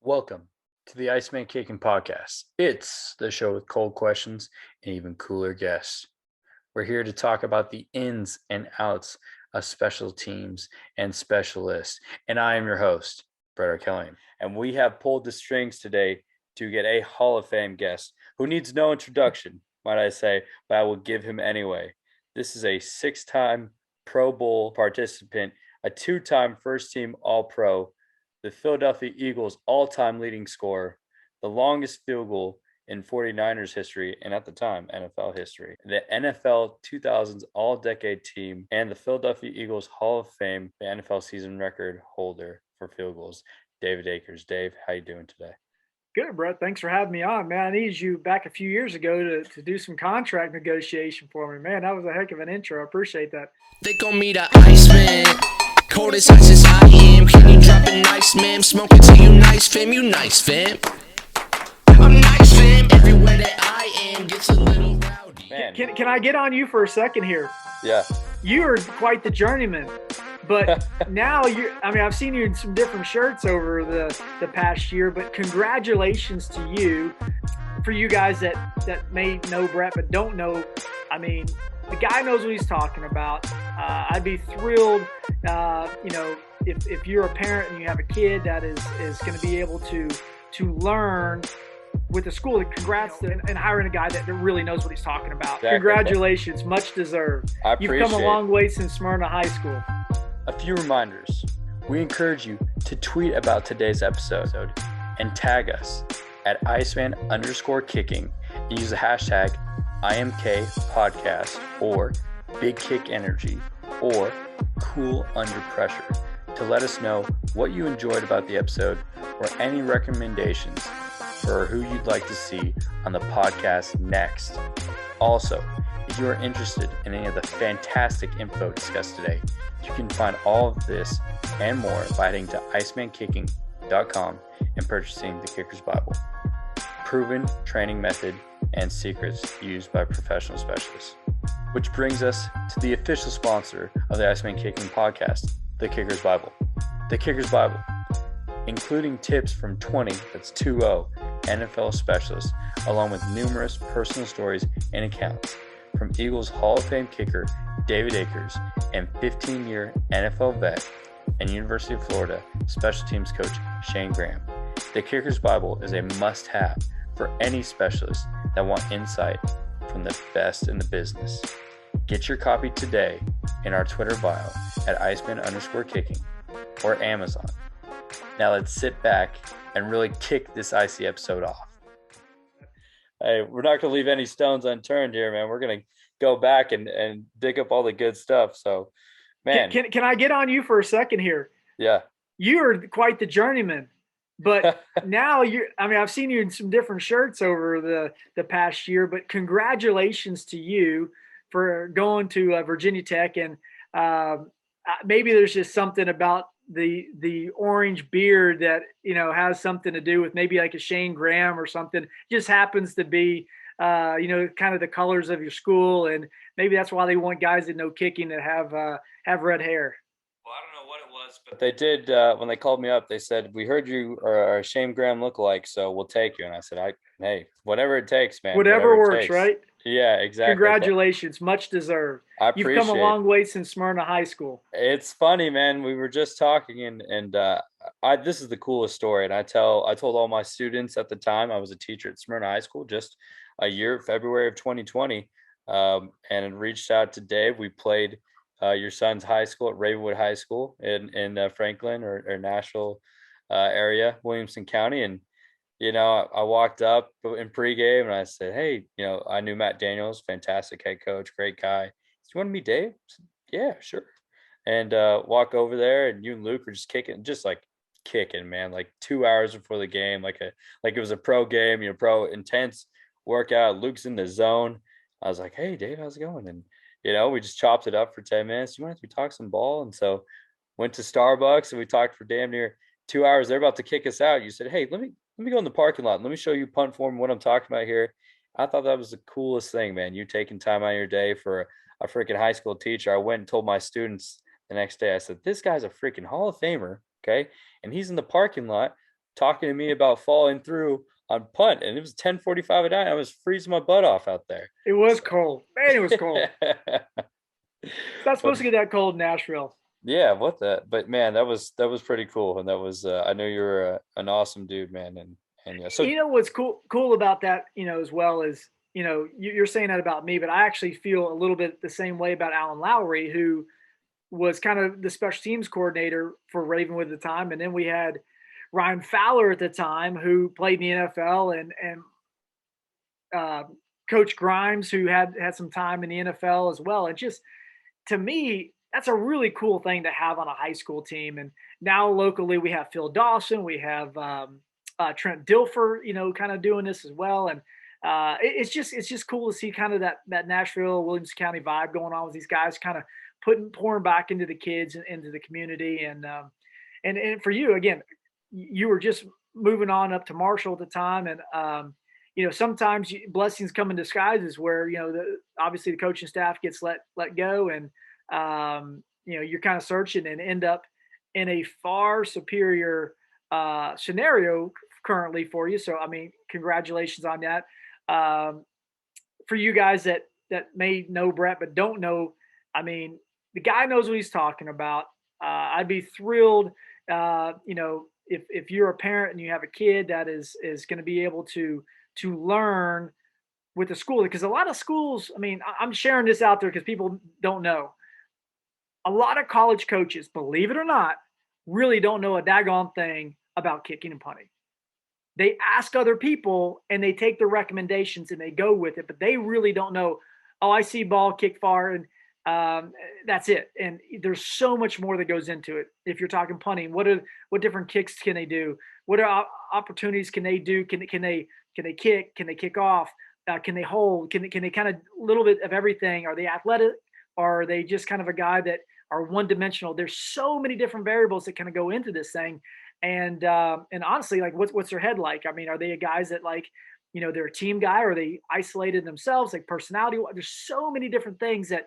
Welcome to the Iceman Kicking Podcast. It's the show with cold questions and even cooler guests. We're here to talk about the ins and outs of special teams and specialists. And I am your host, Brett Kelly. And we have pulled the strings today to get a Hall of Fame guest who needs no introduction, might I say, but I will give him anyway. This is a 6-time Pro Bowl participant, a 2-time first team All-Pro, the Philadelphia Eagles' all-time leading scorer, the longest field goal in 49ers history, and at the time, NFL history, the NFL 2000s All-Decade Team, and the Philadelphia Eagles Hall of Fame, the NFL season record holder for field goals, David Akers. Dave, how you doing today? Good, Brett. Thanks for having me on, man. I needed you back a few years ago to do some contract negotiation for me, man. That was a heck of an intro. I appreciate that. They call me the Iceman, cold as ice as I am. Can you drop a nice man? Smoking till you nice, fam, you nice, fam. I'm nice, fam. Everywhere that I am gets a little rowdy. Man. Can I get on you for a second here? Yeah. You are quite the journeyman, but now I've seen you in some different shirts over the past year, but congratulations to you. For you guys that may know Brett but don't know, I mean, the guy knows what he's talking about. I'd be thrilled, if you're a parent and you have a kid that is going to be able to learn with the school. Congrats and hiring a guy that really knows what he's talking about. Exactly. Congratulations, much deserved. I You've appreciate come a long way since Smyrna High School. A few reminders. We encourage you to tweet about today's episode and tag us at Iceman_kicking and use the hashtag IMKPodcast or Big Kick Energy or Cool Under Pressure to let us know what you enjoyed about the episode or any recommendations for who you'd like to see on the podcast next. Also, if you are interested in any of the fantastic info discussed today, you can find all of this and more by heading to IcemanKicking.com and purchasing the Kicker's Bible. Proven training method and secrets used by professional specialists. Which brings us to the official sponsor of the Iceman Kicking Podcast, the Kicker's Bible. The Kicker's Bible, including tips from 20 NFL specialists, along with numerous personal stories and accounts from Eagles Hall of Fame kicker David Akers and 15-year NFL vet and University of Florida special teams coach Shayne. The Kicker's Bible is a must-have for any specialist that want insight from the best in the business. Get your copy today in our Twitter bio at Iceman_kicking or Amazon. Now let's sit back and really kick this icy episode off. Hey, we're not going to leave any stones unturned here, man. We're going to go back and dig up all the good stuff. So, man. Can I get on you for a second here? Yeah. You are quite the journeyman, but now I've seen you in some different shirts over the past year, but congratulations to you for going to Virginia Tech. And maybe there's just something about the orange beard that, has something to do with maybe like a Shayne Graham or something. Just happens to be, kind of the colors of your school. And maybe that's why they want guys that know kicking that have red hair. Well, I don't know what it was, but they did, when they called me up, they said, we heard you are a Shayne Graham lookalike, so we'll take you. And I said, hey, whatever it takes, man. Whatever works, right? Yeah, exactly. Congratulations. Much desered. You've come a long way since Smyrna High School. It's funny, man. We were just talking and this is the coolest story. And I told all my students at the time, I was a teacher at Smyrna High School, just a year, February of 2020, and reached out to Dave. We played your son's high school at Ravenwood High School in Franklin or Nashville area, Williamson County. And, I walked up in pregame and I said, hey, I knew Matt Daniels, fantastic head coach, great guy. Do you want to meet Dave? I said, yeah, sure. And walk over there and you and Luke were just kicking, man, like 2 hours before the game, like it was a pro game, pro intense workout. Luke's in the zone. I was like, hey, Dave, how's it going? And, we just chopped it up for 10 minutes. You want to talk some ball? And so went to Starbucks and we talked for damn near 2 hours. They're about to kick us out. You said, hey, let me go in the parking lot. Let me show you punt form, what I'm talking about here. I thought that was the coolest thing, man. You taking time out of your day for a freaking high school teacher. I went and told my students the next day, I said, this guy's a freaking Hall of Famer, okay? And he's in the parking lot talking to me about falling through on punt, and it was 10:45 at night. I was freezing my butt off out there. It was cold. Man, it was cold. It's not supposed to get that cold in Nashville. Yeah, but man, that was pretty cool, and that was I know you're an awesome dude, man, and yeah. So you know what's cool about that, as well as you're saying that about me, but I actually feel a little bit the same way about Alan Lowry, who was kind of the special teams coordinator for Ravenwood at the time, and then we had Ryan Fowler at the time, who played in the NFL, and Coach Grimes, who had some time in the NFL as well. And just, to me, that's a really cool thing to have on a high school team. And now locally we have Phil Dawson, we have Trent Dilfer, kind of doing this as well. And it's just cool to see kind of that Nashville, Williamson County vibe going on with these guys, kind of pouring back into the kids and into the community. And for you, again, you were just moving on up to Marshall at the time. And, sometimes blessings come in disguises where, obviously the coaching staff gets let go, and, you're kind of searching and end up in a far superior scenario currently for you. So, I mean, congratulations on that. For you guys that may know Brett but don't know, I mean, the guy knows what he's talking about. I'd be thrilled, if you're a parent and you have a kid that is going to be able to learn with the school, because a lot of schools, I mean, I'm sharing this out there because people don't know. A lot of college coaches, believe it or not, really don't know a daggone thing about kicking and punting. They ask other people and they take their recommendations and they go with it, but they really don't know. Oh, I see ball kick far, and that's it. And there's so much more that goes into it. If you're talking punting, what different kicks can they do? What opportunities can they do? Can they kick? Can they kick off? Can they hold? Can they kind of a little bit of everything? Are they athletic? Or are they just kind of a guy that are one-dimensional? There's so many different variables that kind of go into this thing. And honestly, like, what's their head like? I mean, are they guys that, like, they're a team guy, or are they isolated themselves, like personality? There's so many different things that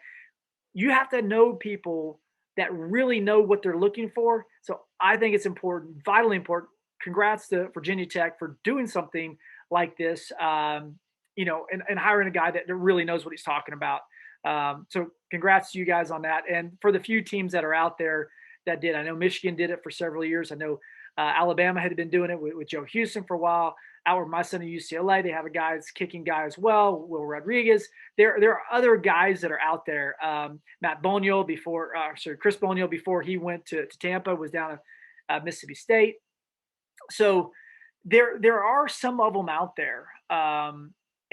you have to know people that really know what they're looking for. So I think it's important, vitally important. Congrats to Virginia Tech for doing something like this, and hiring a guy that really knows what he's talking about. So congrats to you guys on that. And for the few teams that are out there that did, I know Michigan did it for several years. I know Alabama had been doing it with Joe Houston for a while. Out with my son at UCLA, they have a guy that's kicking guy as well, Will Rodriguez. There are other guys that are out there. Chris Bonio, before he went to Tampa, was down at Mississippi State. So there are some of them out there.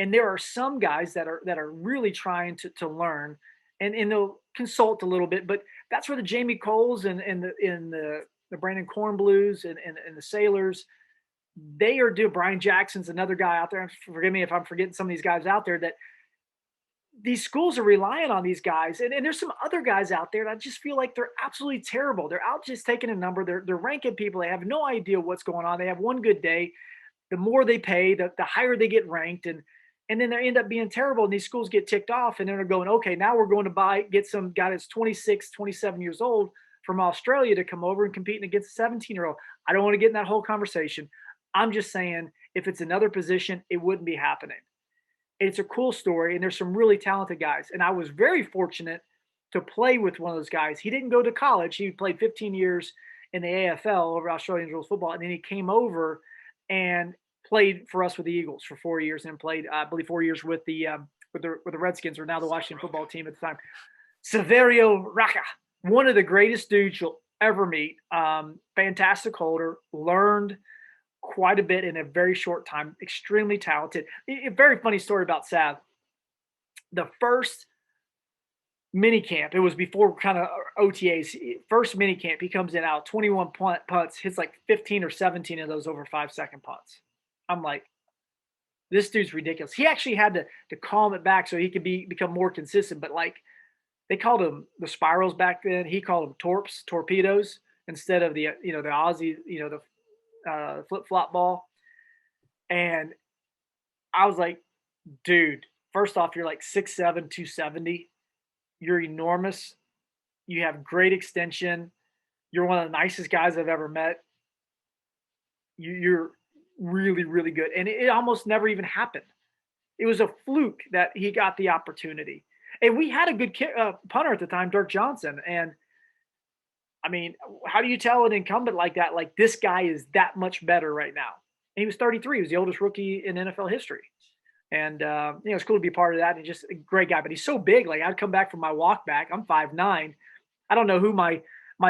And there are some guys that are really trying to learn, and they'll consult a little bit. But that's where the Jamie Coles and the Brandon Cornblues and the Sailors, they are doing. Brian Jackson's another guy out there. Forgive me if I'm forgetting some of these guys out there, that these schools are relying on these guys. And there's some other guys out there that I just feel like they're absolutely terrible. They're out just taking a number. They're ranking people. They have no idea what's going on. They have one good day. The more they pay, the higher they get ranked. And then they end up being terrible, and these schools get ticked off, and then they're going, okay, now we're going to get some guy that's 26, 27 years old from Australia to come over and compete against a 17-year-old. I don't want to get in that whole conversation. I'm just saying, if it's another position, it wouldn't be happening. It's a cool story, and there's some really talented guys. And I was very fortunate to play with one of those guys. He didn't go to college. He played 15 years in the AFL, over Australian rules football, and then he came over and played for us with the Eagles for 4 years, and played, I believe, 4 years with the Redskins, or now the Washington football team at the time. Saverio Rocca, one of the greatest dudes you'll ever meet. Fantastic holder, learned quite a bit in a very short time, extremely talented. A very funny story about Sav. The first mini camp, it was before kind of OTAs, first mini camp, he comes in out 21 punts, hits like 15 or 17 of those over 5-second punts. I'm like, this dude's ridiculous. He actually had to calm it back so he could become more consistent. But, like, they called them the spirals back then. He called them torpedoes, instead of the Aussie, the flip-flop ball. And I was like, dude, first off, you're like 6'7", 270. You're enormous. You have great extension. You're one of the nicest guys I've ever met. you're really, really good. And it almost never even happened. It was a fluke that he got the opportunity. And we had a good punter at the time, Dirk Johnson. And I mean, how do you tell an incumbent like that, like this guy is that much better right now? And he was 33. He was the oldest rookie in NFL history. And, it's cool to be part of that. And just a great guy. But he's so big. Like, I'd come back from my walk back. I'm 5'9". I don't know who my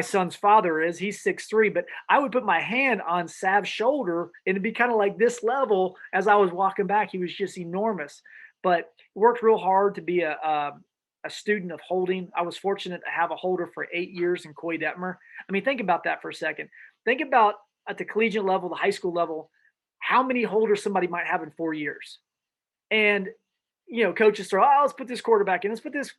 son's father is. He's 6'3", but I would put my hand on Sav's shoulder and it'd be kind of like this level as I was walking back. He was just enormous, but worked real hard to be a student of holding. I was fortunate to have a holder for 8 years in Coy Detmer. I mean, think about that for a second. Think about at the collegiate level, the high school level, how many holders somebody might have in 4 years. And, coaches throw, let's put this quarterback in, let's put this.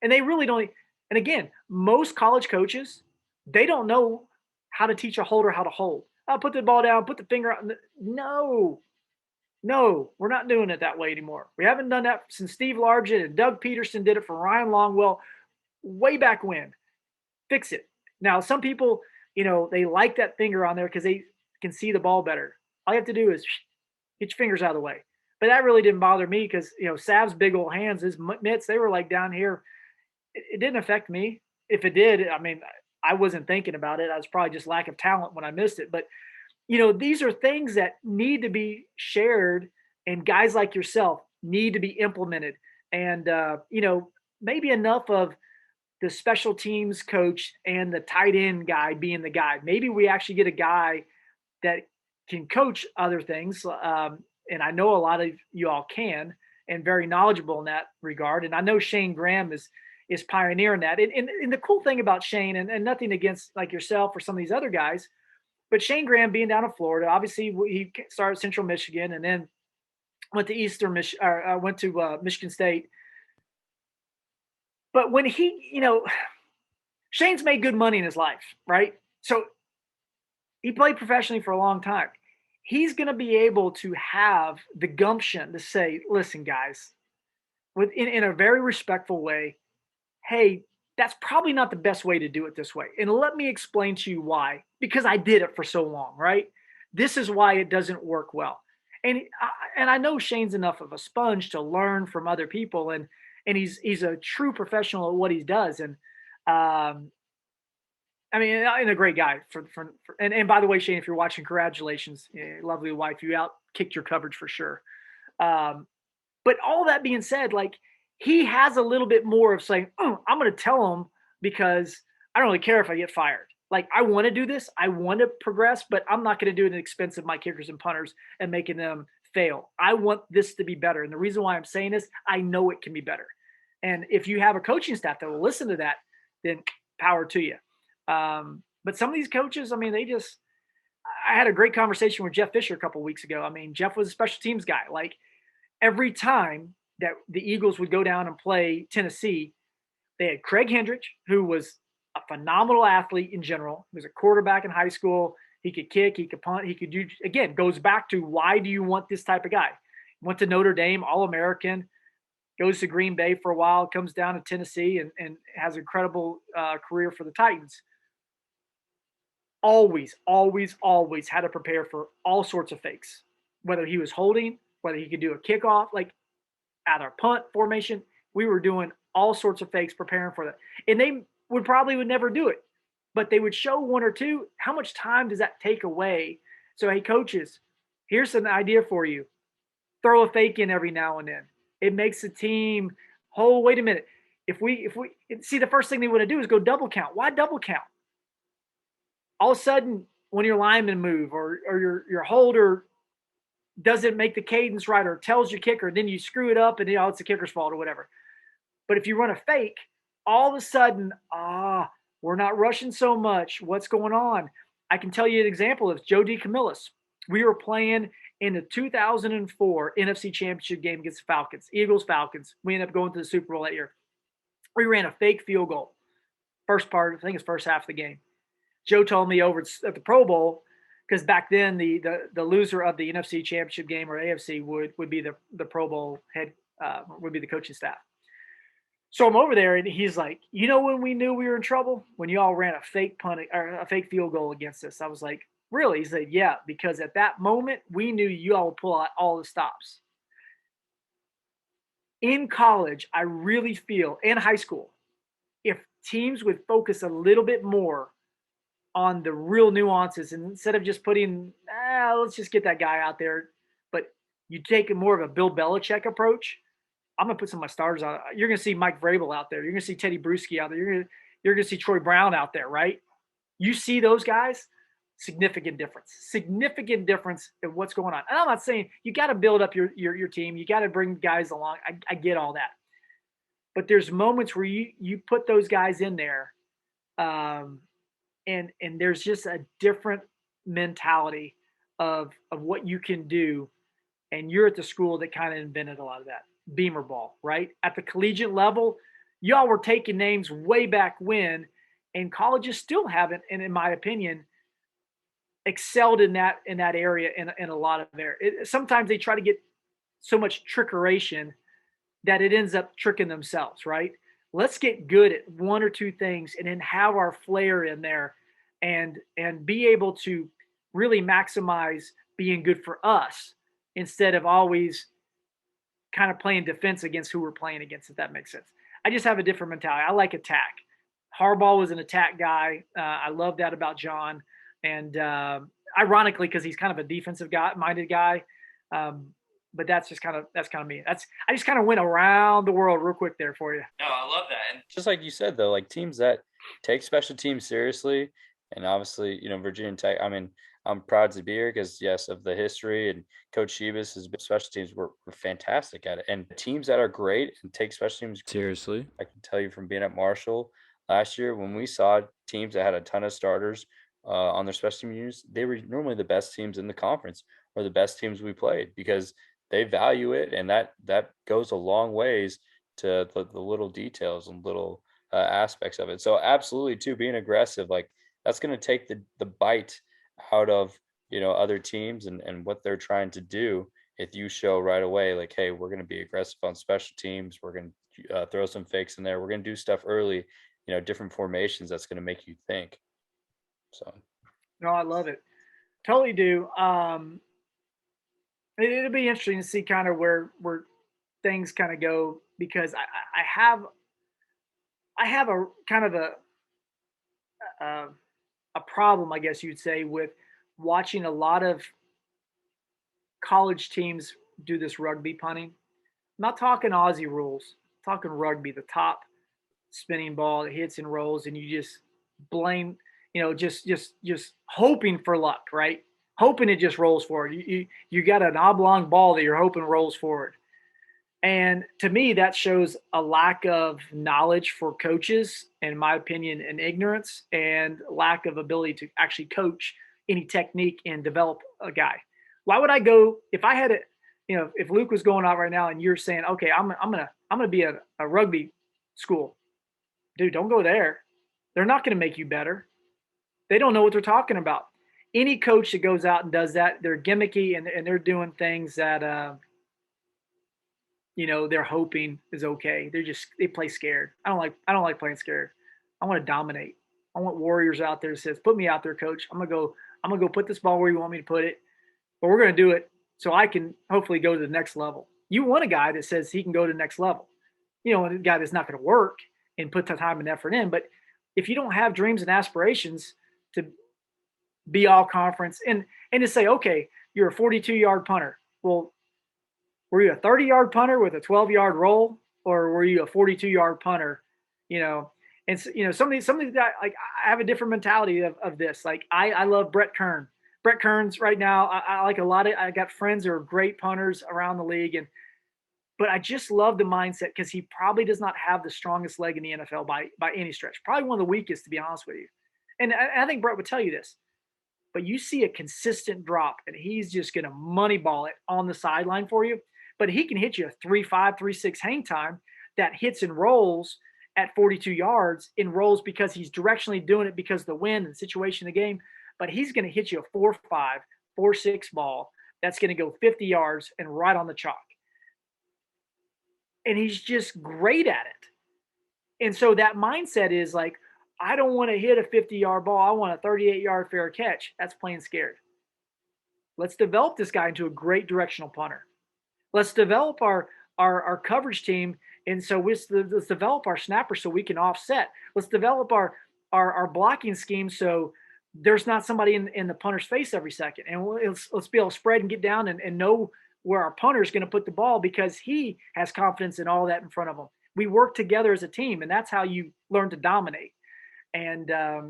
And they really don't. And again, most college coaches, they don't know how to teach a holder how to hold. I'll put the ball down, put the finger out. No, we're not doing it that way anymore. We haven't done that since Steve Largent and Doug Peterson did it for Ryan Longwell way back when. Fix it. Now, some people, they like that finger on there because they can see the ball better. All you have to do is get your fingers out of the way. But that really didn't bother me because, Sav's big old hands, his mitts, they were like down here. It didn't affect me. If it did, I mean, I wasn't thinking about it. I was probably just lack of talent when I missed it. But, these are things that need to be shared, and guys like yourself need to be implemented. And, maybe enough of the special teams coach and the tight end guy being the guy. Maybe we actually get a guy that can coach other things. And I know a lot of you all can, and very knowledgeable in that regard. And I know Shayne Graham is pioneering that. And the cool thing about Shayne, and nothing against like yourself or some of these other guys, but Shayne Graham being down in Florida, obviously he started Central Michigan and then went to Michigan State. But when Shayne's made good money in his life, right? So he played professionally for a long time. He's going to be able to have the gumption to say, listen, guys, in a very respectful way, hey, that's probably not the best way to do it this way. And let me explain to you why, because I did it for so long, right? This is why it doesn't work well. And I know Shayne's enough of a sponge to learn from other people, and he's a true professional at what he does. And and a great guy and by the way, Shayne, if you're watching, congratulations, lovely wife, you kicked your coverage for sure. But all that being said, like, he has a little bit more of saying, I'm going to tell him because I don't really care if I get fired. Like, I want to do this. I want to progress, but I'm not going to do it at the expense of my kickers and punters and making them fail. I want this to be better. And the reason why I'm saying this, I know it can be better. And if you have a coaching staff that will listen to that, then power to you. But some of these coaches, I mean, I had a great conversation with Jeff Fisher a couple of weeks ago. I mean, Jeff was a special teams guy. Like, every time that the Eagles would go down and play Tennessee, they had Craig Hendrich, who was a phenomenal athlete in general. He was a quarterback in high school. He could kick, he could punt, he could do, again, goes back to why do you want this type of guy? Went to Notre Dame, All-American, goes to Green Bay for a while, comes down to Tennessee and has an incredible career for the Titans. Always had to prepare for all sorts of fakes, whether he was holding, whether he could do a kickoff, like at our punt formation. We were doing all sorts of fakes preparing for that. And they would never do it, but they would show one or two. How much time does that take away? So, hey, coaches, here's an idea for you. Throw a fake in every now and then. It makes the team, wait a minute. If we see, the first thing they want to do is go double count. Why double count? All of a sudden, when your linemen move or your holder doesn't make the cadence right or tells your kicker, then you screw it up and it's the kicker's fault or whatever. But if you run a fake, all of a sudden, we're not rushing so much. What's going on? I can tell you an example of Joe DeCamillis. We were playing in the 2004 NFC Championship game against the Falcons, Eagles-Falcons. We ended up going to the Super Bowl that year. We ran a fake field goal. First half of the game. Joe told me over at the Pro Bowl, because back then the loser of the NFC Championship game or AFC would be the Pro Bowl head, would be the coaching staff. So I'm over there and he's like, when we knew we were in trouble? When you all ran a fake punt or a fake field goal against us. I was like, Really? He said, yeah, because at that moment, we knew you all would pull out all the stops. In college, I really feel, in high school, if teams would focus a little bit more on the real nuances and instead of just putting, let's just get that guy out there, but you take a more of a Bill Belichick approach. I'm gonna put some of my starters on. You're gonna see Mike Vrabel out there. You're gonna see Teddy Bruschi out there. You're gonna see Troy Brown out there, right? You see those guys, significant difference in what's going on. And I'm not saying you got to build up your team. You got to bring guys along. I get all that, but there's moments where you put those guys in there, and there's just a different mentality of what you can do. And you're at the school that kind of invented a lot of that. Beamer ball, right? At the collegiate level, y'all were taking names way back when, and colleges still haven't, and in my opinion, excelled in that area in a lot of areas. Sometimes they try to get so much trickeration that it ends up tricking themselves, right? Let's get good at one or two things and then have our flair in there and be able to really maximize being good for us instead of always kind of playing defense against who we're playing against, if that makes sense. I just have a different mentality. I like attack. Harbaugh was an attack guy. I love that about John. And ironically, because he's kind of a defensive minded guy. But that's kind of me. I just kind of went around the world real quick there for you. No, I love that. And just like you said, though, like teams that take special teams seriously, and obviously, Virginia Tech, I mean, I'm proud to be here because, yes, of the history, and Coach Shebas has been special teams were fantastic at it. And teams that are great and take special teams seriously, I can tell you from being at Marshall last year, when we saw teams that had a ton of starters on their special team units, they were normally the best teams in the conference or the best teams we played because they value it, and that goes a long ways to the little details and little aspects of it. So absolutely, too, being aggressive, like that's going to take the bite out of other teams and what they're trying to do. If you show right away, like, hey, we're going to be aggressive on special teams, we're going to throw some fakes in there, we're going to do stuff early, different formations, that's going to make you think. So, no, I love it. Totally do. It'll be interesting to see kind of where things kind of go because I have a kind of a problem, I guess you'd say, with watching a lot of college teams do this rugby punting. I'm not talking Aussie rules, I'm talking rugby, the top spinning ball that hits and rolls, and you just blame, just hoping for luck, right? Hoping it just rolls forward. You got an oblong ball that you're hoping rolls forward. And to me, that shows a lack of knowledge for coaches, in my opinion, and ignorance and lack of ability to actually coach any technique and develop a guy. Why would I go if I had it? If Luke was going out right now and you're saying, okay, I'm gonna be a rugby school, dude, don't go there. They're not gonna make you better. They don't know what they're talking about. Any coach that goes out and does that, they're gimmicky and they're doing things that they're hoping is okay. They play scared. I don't like playing scared. I want to dominate. I want warriors out there that says, put me out there, coach. I'm gonna go put this ball where you want me to put it, but we're gonna do it so I can hopefully go to the next level. You want a guy that says he can go to the next level. A guy that's not gonna work and put the time and effort in. But if you don't have dreams and aspirations to be all conference and to say, okay, you're a 42-yard punter. Well, were you a 30-yard punter with a 12-yard roll, or were you a 42-yard punter? And some of these guys, like I have a different mentality of this. Like I love Brett Kern. Brett Kern's right now. I like a lot of. I got friends who are great punters around the league, but I just love the mindset because he probably does not have the strongest leg in the NFL by any stretch. Probably one of the weakest, to be honest with you. And I think Brett would tell you this. But you see a consistent drop, and he's just going to moneyball it on the sideline for you. But he can hit you a 3.5, 3.6 hang time that hits and rolls at 42 yards in rolls because he's directionally doing it because of the wind and the situation of the game. But he's going to hit you a 4.5, 4.6 ball that's going to go 50 yards and right on the chalk. And he's just great at it. And so that mindset is like, I don't want to hit a 50-yard ball. I want a 38-yard fair catch. That's playing scared. Let's develop this guy into a great directional punter. Let's develop our coverage team. And so let's develop our snapper so we can offset. Let's develop our blocking scheme so there's not somebody in the punter's face every second. And let's be able to spread and get down and know where our punter is going to put the ball because he has confidence in all that in front of him. We work together as a team, and that's how you learn to dominate. And, I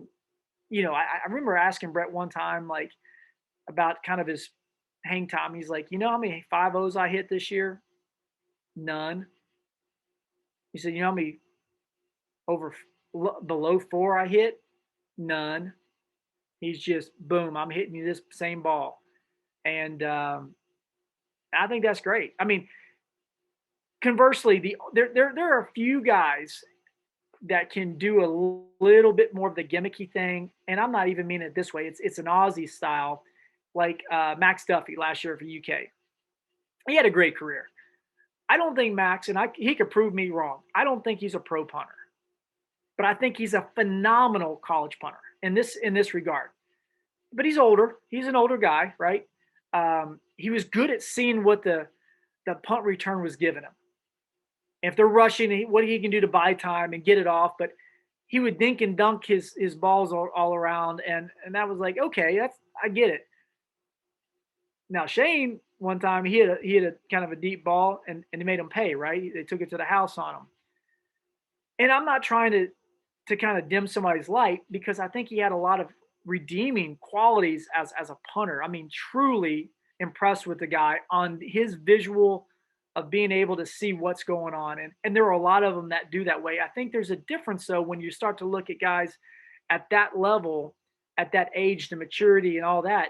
remember asking Brett one time, like, about kind of his hang time. He's like, you know how many 5-0s I hit this year? None. He said, you know how many below 4 I hit? None. He's just, boom, I'm hitting you this same ball. And I think that's great. I mean, conversely, there are a few guys that can do a little bit more of the gimmicky thing. And I'm not even meaning it this way. It's an Aussie style, like Max Duffy last year for UK. He had a great career. I don't think Max, and he could prove me wrong, I don't think he's a pro punter. But I think he's a phenomenal college punter in this regard. But he's older. He's an older guy, right? He was good at seeing what the punt return was giving him. If they're rushing, what he can do to buy time and get it off. But he would dink and dunk his balls all around. And that was like, okay, I get it. Now, Shayne, one time, he hit a kind of a deep ball, and he made him pay, right? They took it to the house on him. And I'm not trying to kind of dim somebody's light because I think he had a lot of redeeming qualities as a punter. I mean, truly impressed with the guy on his visual of being able to see what's going on. And there are a lot of them that do that way. I think there's a difference, though, when you start to look at guys at that level, at that age, the maturity and all that.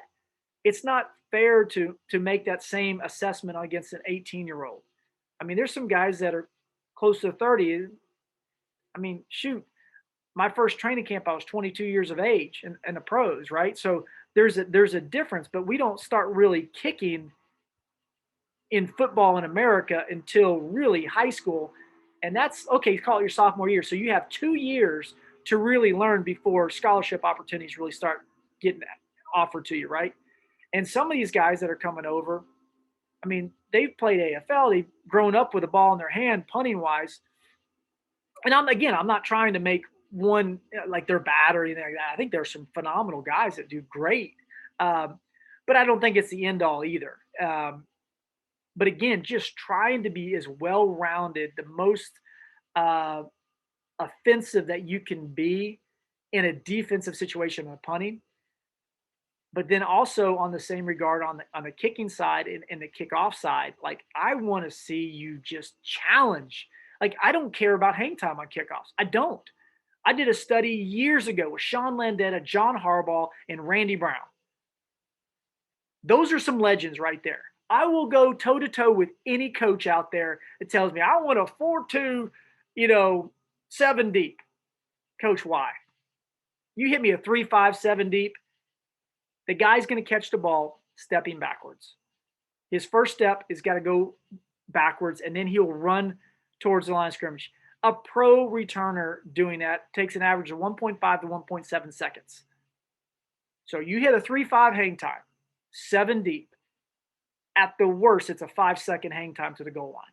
It's not fair to make that same assessment against an 18-year-old. I mean, there's some guys that are close to 30. I mean, shoot, my first training camp, I was 22 years of age in the pros, right? So there's a difference, but we don't start really kicking in football in America until really high school. And that's, okay, call it your sophomore year. So you have 2 years to really learn before scholarship opportunities really start getting offered to you, right? And some of these guys that are coming over, I mean, they've played AFL, they've grown up with a ball in their hand, punting wise. And I'm not trying to make one like they're bad or anything like that. I think there's some phenomenal guys that do great. But I don't think it's the end all either. But again, just trying to be as well-rounded, the most offensive that you can be in a defensive situation of punting. But then also on the same regard on the kicking side and the kickoff side, like I want to see you just challenge. Like I don't care about hang time on kickoffs. I don't. I did a study years ago with Sean Landetta, John Harbaugh, and Randy Brown. Those are some legends right there. I will go toe-to-toe with any coach out there that tells me I want a 4-2, 7 deep. Coach, why? You hit me a 3-5, 7 deep, the guy's going to catch the ball stepping backwards. His first step is got to go backwards, and then he'll run towards the line of scrimmage. A pro returner doing that takes an average of 1.5 to 1.7 seconds. So you hit a 3-5 hang time, 7 deep. At the worst, it's a 5-second hang time to the goal line.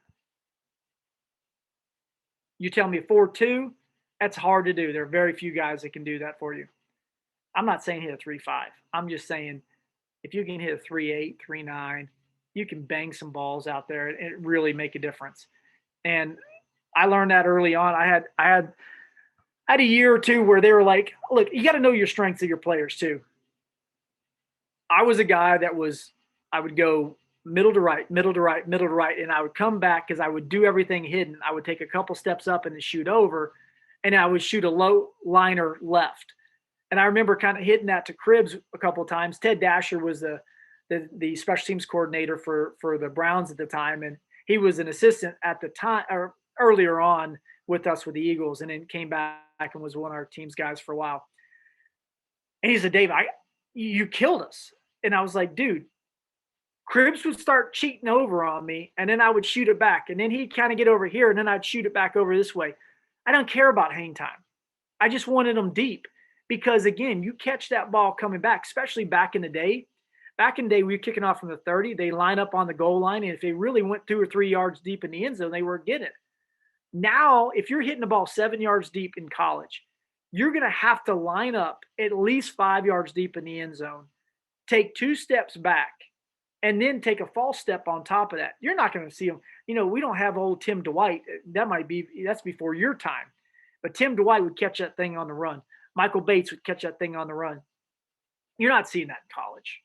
You tell me 4-2, that's hard to do. There are very few guys that can do that for you. I'm not saying hit a 3-5. I'm just saying if you can hit a 3-8, 3-9, you can bang some balls out there and really make a difference. And I learned that early on. I had a year or two where they were like, look, you got to know your strengths of your players too. I was a guy I would go middle to right, middle to right, middle to right, and I would come back because I would do everything hidden. I would take a couple steps up and then shoot over, and I would shoot a low liner left. And I remember kind of hitting that to Cribbs a couple of times. Ted Dasher was the special teams coordinator for the Browns at the time, and he was an assistant at the time or earlier on with us with the Eagles, and then came back and was one of our team's guys for a while. And he said, Dave, you killed us. And I was like, dude, Cribbs would start cheating over on me, and then I would shoot it back. And then he'd kind of get over here, and then I'd shoot it back over this way. I don't care about hang time. I just wanted them deep because, again, you catch that ball coming back, especially back in the day. Back in the day, we were kicking off from the 30. They line up on the goal line, and if they really went 2 or 3 yards deep in the end zone, they weren't getting it. Now, if you're hitting the ball 7 yards deep in college, you're going to have to line up at least 5 yards deep in the end zone, take 2 steps back, and then take a false step on top of that. You're not going to see them. We don't have old Tim Dwight. That's before your time. But Tim Dwight would catch that thing on the run. Michael Bates would catch that thing on the run. You're not seeing that in college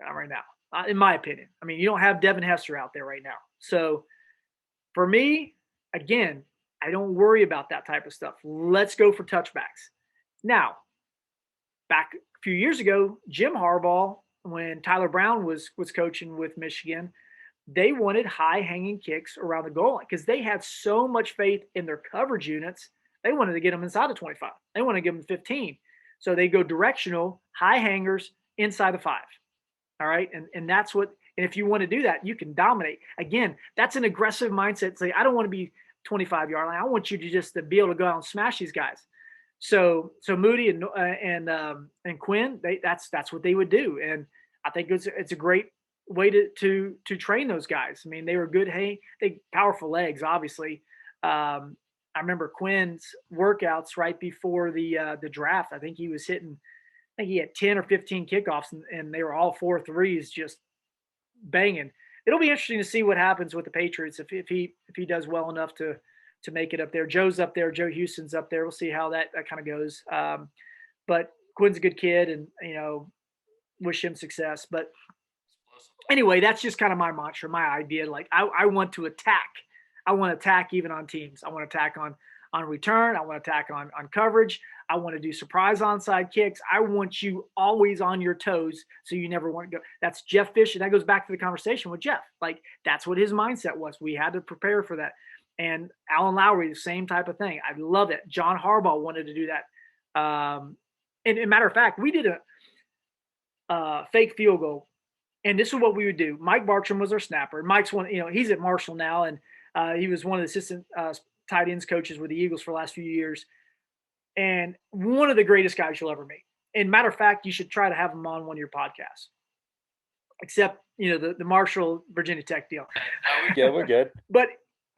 right now, in my opinion. I mean, you don't have Devin Hester out there right now. So for me, again, I don't worry about that type of stuff. Let's go for touchbacks. Now, back a few years ago, Jim Harbaugh, when Tyler Brown was coaching with Michigan, they wanted high-hanging kicks around the goal line because they had so much faith in their coverage units. They wanted to get them inside of 25. They want to give them 15. So they go directional, high hangers, inside the 5. All right. And that's what, and if you want to do that, you can dominate. Again, that's an aggressive mindset. Say, I don't want to be 25-yard line. I want you to just to be able to go out and smash these guys. So Moody and Quinn, that's what they would do. And I think it's a great way to train those guys. I mean, they were good. They powerful legs, obviously. I remember Quinn's workouts right before the draft. I think he was hitting. I think he had 10 or 15 kickoffs, and they were all 4 threes, just banging. It'll be interesting to see what happens with the Patriots if he does well enough to make it up there. Joe's up there. Joe Houston's up there. We'll see how that kind of goes. But Quinn's a good kid, and wish him success. But anyway, that's just kind of my mantra, my idea. Like I want to attack. I want to attack even on teams. I want to attack on return. I want to attack on coverage. I want to do surprise onside kicks. I want you always on your toes so you never want to go. That's Jeff Fish, and that goes back to the conversation with Jeff. Like, that's what his mindset was. We had to prepare for that. And Alan Lowry, the same type of thing. I love it. John Harbaugh wanted to do that. And a matter of fact, we did a fake field goal. And this is what we would do. Mike Bartram was our snapper. Mike's one, he's at Marshall now, and he was one of the assistant tight ends coaches with the Eagles for the last few years. And one of the greatest guys you'll ever meet. And matter of fact, you should try to have him on one of your podcasts. Except, the Marshall Virginia Tech deal. We're good. But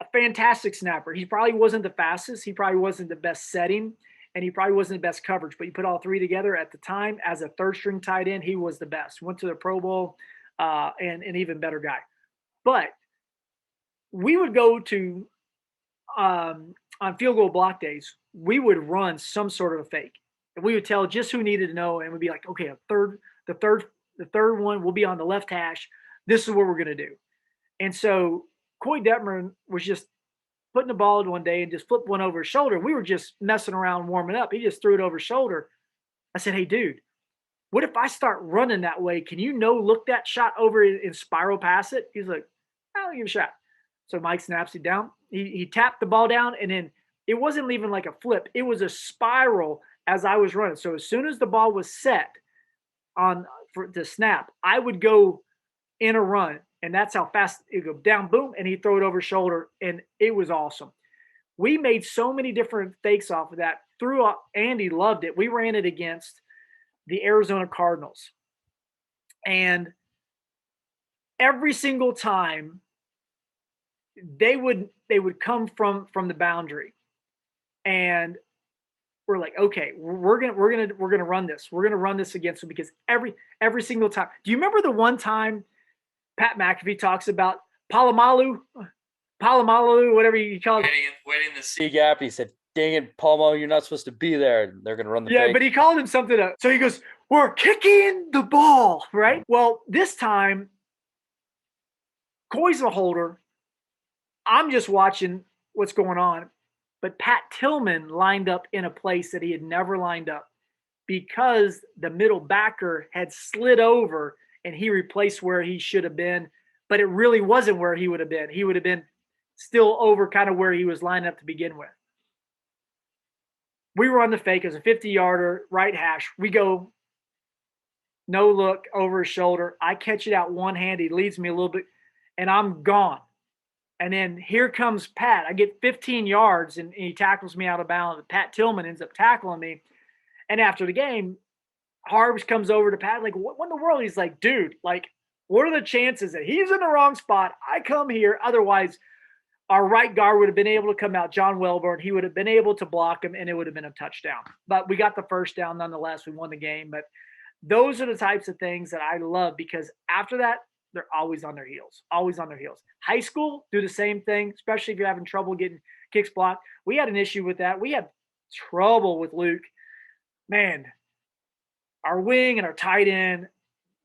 a fantastic snapper. He probably wasn't the fastest. He probably wasn't the best setting. And he probably wasn't the best coverage. But you put all 3 together at the time as a third-string tight end, he was the best. Went to the Pro Bowl, and an even better guy. But we would go to on field goal block days, we would run some sort of a fake. And we would tell just who needed to know, and we'd be like, okay, the third one will be on the left hash. This is what we're going to do. And so Coy Detmer was just putting the ball one day and just flipped one over his shoulder. We were just messing around, warming up. He just threw it over his shoulder. I said, hey, dude, what if I start running that way? Can you look that shot over and spiral pass it? He's like, I'll give it a shot. So Mike snaps it down. He tapped the ball down, and then it wasn't even like a flip. It was a spiral as I was running. So as soon as the ball was set for the snap, I would go in a run, and that's how fast it would go down, boom, and he'd throw it over his shoulder, and it was awesome. We made so many different fakes off of that. Andy loved it. We ran it against the Arizona Cardinals. And every single time they would come from the boundary, and we're like, okay, we're gonna run this. We're gonna run this against them because every single time. Do you remember the one time Pat McAfee talks about Palomalu, whatever you call it? Waiting the C gap. He said, dang it, Palomalu, you're not supposed to be there. They're gonna run the fake. But he called him something else. So he goes, we're kicking the ball, right? Well, this time, Coy's the holder. I'm just watching what's going on. But Pat Tilman lined up in a place that he had never lined up because the middle backer had slid over and he replaced where he should have been. But it really wasn't where he would have been. He would have been still over kind of where he was lined up to begin with. We were on the fake as a 50-yarder, right hash. We go, no look, over his shoulder. I catch it out one hand. He leads me a little bit, and I'm gone. And then here comes Pat. I get 15 yards, and he tackles me out of bounds. Pat Tilman ends up tackling me. And after the game, Harbs comes over to Pat, like, what in the world? He's like, dude, like, what are the chances that he's in the wrong spot? I come here. Otherwise, our right guard would have been able to come out, John Welborn. He would have been able to block him, and it would have been a touchdown. But we got the first down nonetheless. We won the game. But those are the types of things that I love, because after that, they're always on their heels, always on their heels. High school, do the same thing, especially if you're having trouble getting kicks blocked. We had an issue with that. We had trouble with Luke. Man, our wing and our tight end,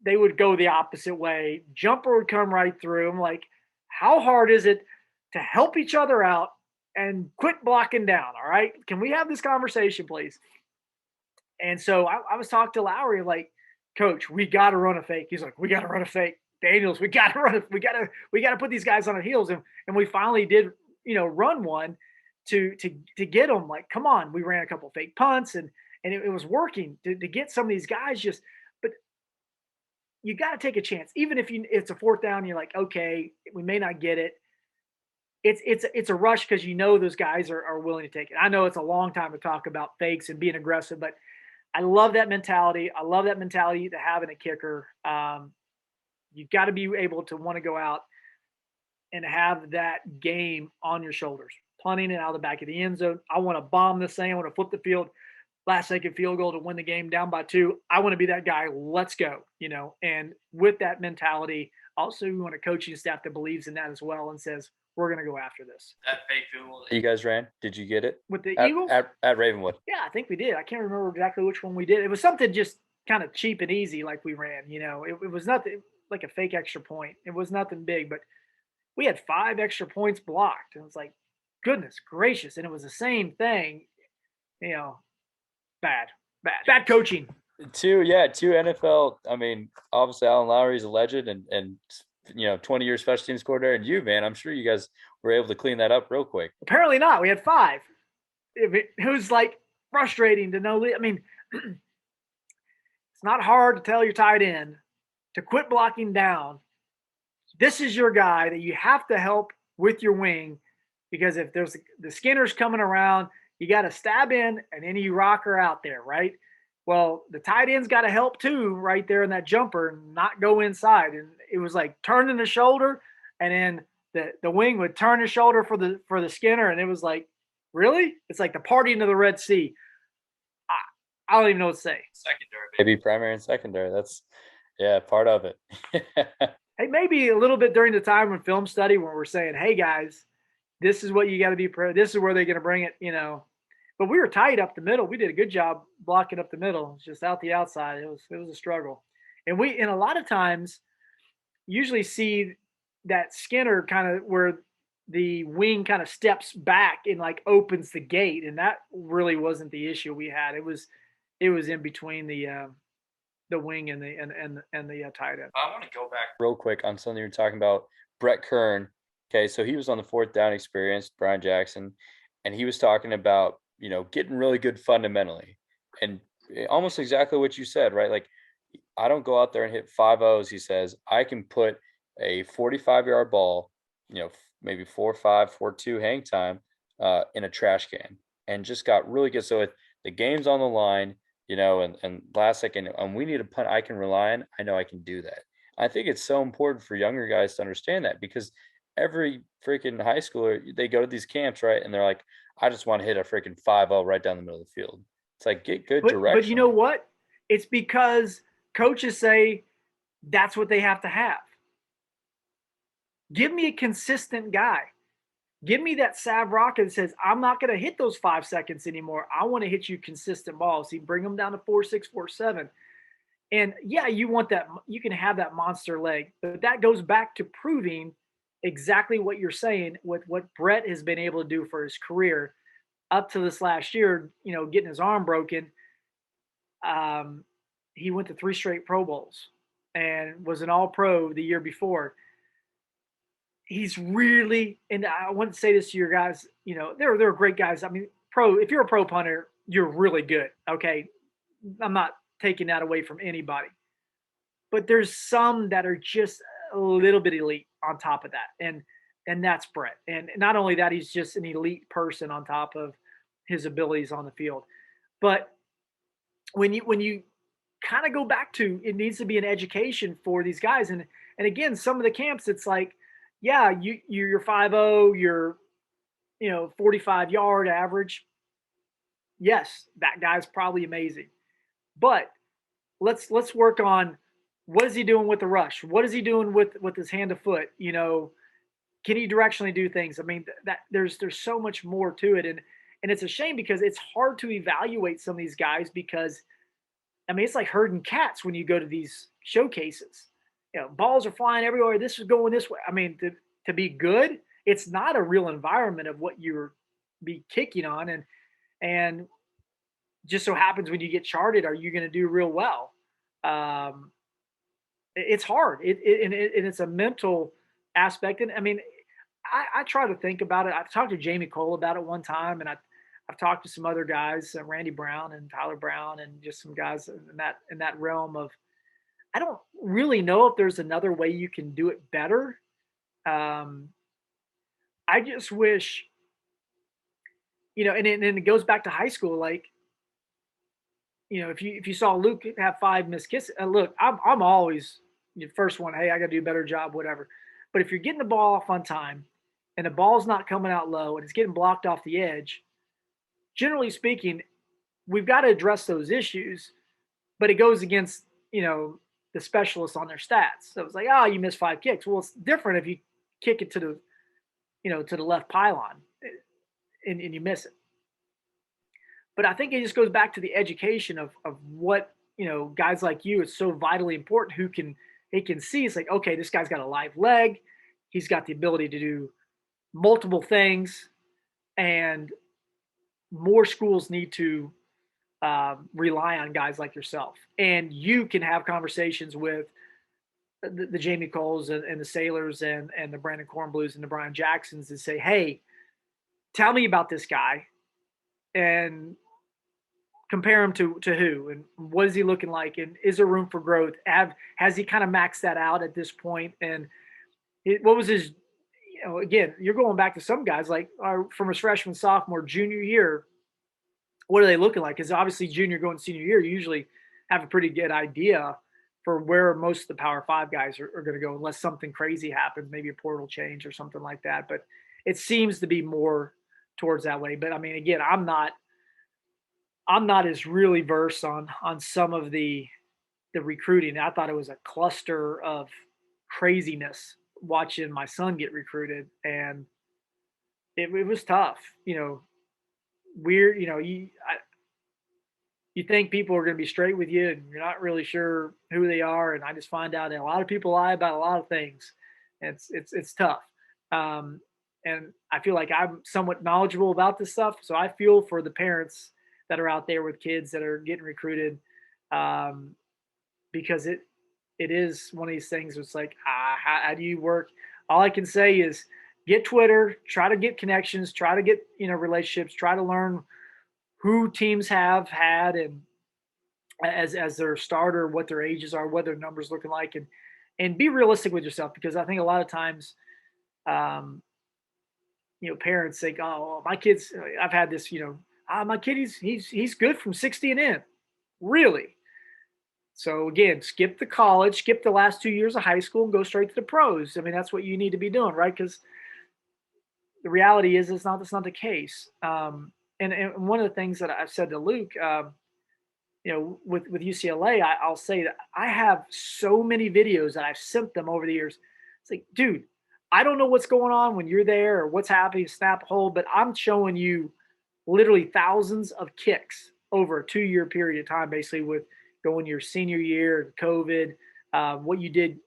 they would go the opposite way. Jumper would come right through. I'm like, how hard is it to help each other out and quit blocking down? All right. Can we have this conversation, please? And so I was talking to Lowry, like, Coach, we got to run a fake. He's like, we got to run a fake. Daniels, we got to run it. We got to put these guys on our heels. And we finally did, run one to get them. Like, come on. We ran a couple of fake punts, and it was working to get some of these guys but you got to take a chance. Even if it's a fourth down, you're like, okay, we may not get it. It's a rush, because those guys are willing to take it. I know it's a long time to talk about fakes and being aggressive, but I love that mentality. I love that mentality to have in a kicker. You've got to be able to want to go out and have that game on your shoulders, punting it out of the back of the end zone. I want to bomb this thing. I want to flip the field, last second field goal to win the game down by 2. I want to be that guy. Let's go, and with that mentality, also we want a coaching staff that believes in that as well and says, we're going to go after this. That fake field goal you guys ran, did you get it? With the Eagles? At Ravenwood. Yeah, I think we did. I can't remember exactly which one we did. It was something just kind of cheap and easy like we ran. It was nothing like a fake extra point. It was nothing big, but we had 5 extra points blocked. And it was like, goodness gracious. And it was the same thing, bad coaching. Two NFL. I mean, obviously Alan Lowry's a legend and 20 years special teams coordinator, and you, man, I'm sure you guys were able to clean that up real quick. Apparently not. We had 5. It was like frustrating to know. I mean, it's not hard to tell your tight end to quit blocking down. This is your guy that you have to help with your wing, because if there's the Skinner's coming around, you got to stab in, and then you Rocca out there, right? Well, the tight end's got to help too, right there in that jumper, not go inside. And it was like turning the shoulder, and then the wing would turn the shoulder for the Skinner, and it was like, really? It's like the partying of the Red Sea. I don't even know what to say. Secondary, maybe primary and secondary. That's part of it. Hey, maybe a little bit during the time when film study, when we're saying, hey guys, this is what you got to be. This is where they're going to bring it, But we were tight up the middle. We did a good job blocking up the middle. It's just out the outside. It was a struggle. And a lot of times usually see that Skinner kind of where the wing kind of steps back and like opens the gate. And that really wasn't the issue we had. It was in between the wing and the tight end. I want to go back real quick on something you're talking about, Brett Kern. Okay, so he was on the fourth down experience, Brian Jackson, and he was talking about, getting really good fundamentally, and almost exactly what you said, right? Like, I don't go out there and hit 5 O's. He says, I can put a 45-yard ball, maybe 4.5, 4.2 hang time in a trash can, and just got really good. So if the game's on the line, and last second, we need a punt I can rely on, I know I can do that. I think it's so important for younger guys to understand that, because every freaking high schooler, they go to these camps, right? And they're like, I just want to hit a freaking 5-0 right down the middle of the field. It's like, get good direction. But you know what? It's because coaches say that's what they have to have. Give me a consistent guy. Give me that Sav Rocca that says, I'm not going to hit those 5 seconds anymore. I want to hit you consistent balls. You bring them down to 4.6, 4.7. And yeah, you want that. You can have that monster leg, but that goes back to proving exactly what you're saying with what Brett has been able to do for his career up to this last year, getting his arm broken. He went to 3 straight Pro Bowls and was an All-Pro the year before. He's really, and I want to say this to your guys, they're great guys. I mean, if you're a pro punter, you're really good. Okay. I'm not taking that away from anybody, but there's some that are just a little bit elite on top of that. And And that's Brett. And not only that, he's just an elite person on top of his abilities on the field. But when you kind of go back to, it needs to be an education for these guys. And again, some of the camps, it's like, yeah, you're 5.0, you're 45 yard average. Yes, that guy's probably amazing. But let's work on, what is he doing with the rush? What is he doing with his hand to foot? Can he directionally do things? I mean, that there's so much more to it, and it's a shame because it's hard to evaluate some of these guys because, I mean, it's like herding cats when you go to these showcases. Balls are flying everywhere. This is going this way. I mean, to be good, it's not a real environment of what you're be kicking on, and just so happens when you get charted, are you going to do real well? It's hard. And it's a mental aspect. And I mean, I try to think about it. I've talked to Jamie Cole about it one time, and I've talked to some other guys, Randy Brown and Tyler Brown, and just some guys in that realm of, I don't really know if there's another way you can do it better. I just wish, and it goes back to high school. Like, if you saw Luke have 5 missed kisses, look, I'm always the first one. Hey, I got to do a better job, whatever. But if you're getting the ball off on time, and the ball's not coming out low, and it's getting blocked off the edge, generally speaking, we've got to address those issues. But it goes against the specialists on their stats. So it's like, oh, you missed 5 kicks. Well, it's different if you kick it to the left pylon and you miss it. But I think it just goes back to the education of what, guys like you, it's so vitally important who can see. It's like, okay, this guy's got a live leg. He's got the ability to do multiple things, and more schools need to rely on guys like yourself. And you can have conversations with the Jamie Coles and the Sailors and the Brandon Cornblues and the Brian Jacksons and say, hey, tell me about this guy and compare him to who, and what is he looking like, and is there room for growth? Has he kind of maxed that out at this point? And what was his, again, you're going back to some guys like from his freshman, sophomore, junior year, what are they looking like? Because obviously junior going senior year, you usually have a pretty good idea for where most of the Power 5 guys are going to go, unless something crazy happens, maybe a portal change or something like that. But it seems to be more towards that way. But I mean, again, I'm not as really versed on some of the recruiting. I thought it was a cluster of craziness watching my son get recruited, and it was tough. Weird. You think people are going to be straight with you, and you're not really sure who they are. And I just find out that a lot of people lie about a lot of things. And it's tough. And I feel like I'm somewhat knowledgeable about this stuff, so I feel for the parents that are out there with kids that are getting recruited, because it is one of these things. It's like, how do you work? All I can say is get Twitter, try to get connections, try to get relationships, try to learn who teams have had and as their starter, what their ages are, what their numbers looking like, and be realistic with yourself, because I think a lot of times, parents think, oh, my kids. I've had this, my kid, he's good from 60 and in. Really? So again, skip the college, skip the last 2 years of high school, and go straight to the pros. I mean, that's what you need to be doing, right? Because the reality is, that's not the case. And one of the things that I've said to Luke, with UCLA, I'll say that I have so many videos that I've sent them over the years. It's like, dude, I don't know what's going on when you're there or what's happening, snap, hold, but I'm showing you literally thousands of kicks over a 2-year period of time, basically, with going your senior year and COVID, what you did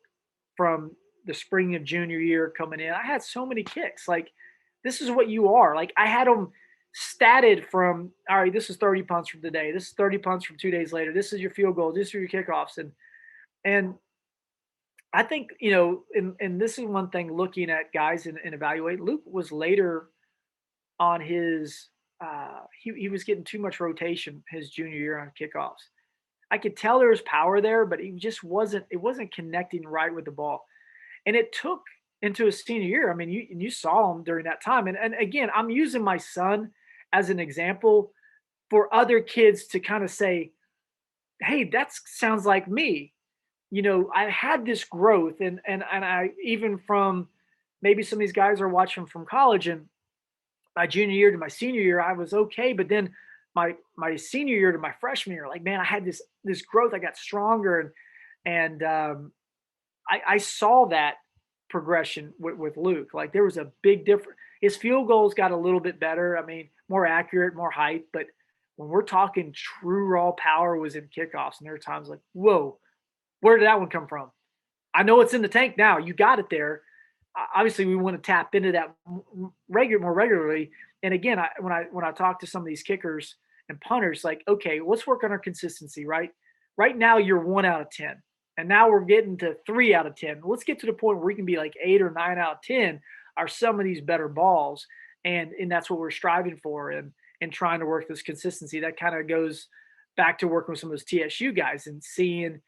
from the spring of junior year coming in. I had so many kicks. Like, this is what you are. Like, I had them statted from, all right, this is 30 punts from today. This is 30 punts from 2 days later. This is your field goal. This is your kickoffs. And I think, and this is one thing looking at guys and evaluate. Luke was later on his, he was getting too much rotation his junior year on kickoffs. I could tell there was power there, but it wasn't connecting right with the ball. And it took into his senior year. I mean, you saw him during that time. And again, I'm using my son as an example for other kids to kind of say, hey, that sounds like me. I had this growth, and I, even from maybe some of these guys are watching from college, and my junior year to my senior year, I was okay. But then my senior year to my freshman year, like, man, I had this growth. I got stronger, and I saw that progression with Luke. Like, there was a big difference. His field goals got a little bit better. I mean, more accurate, more height. But when we're talking true raw power was in kickoffs, and there were times like, whoa, where did that one come from? I know it's in the tank now. You got it there. Obviously, we want to tap into that more regularly. And again, when I talk to some of these kickers and punters, like, okay, let's work on our consistency. Right now, you're 1 out of 10, and now we're getting to 3 out of 10. Let's get to the point where we can be like 8 or 9 out of 10. Are some of these better balls, and that's what we're striving for, and trying to work this consistency. That kind of goes back to working with some of those TSU guys and seeing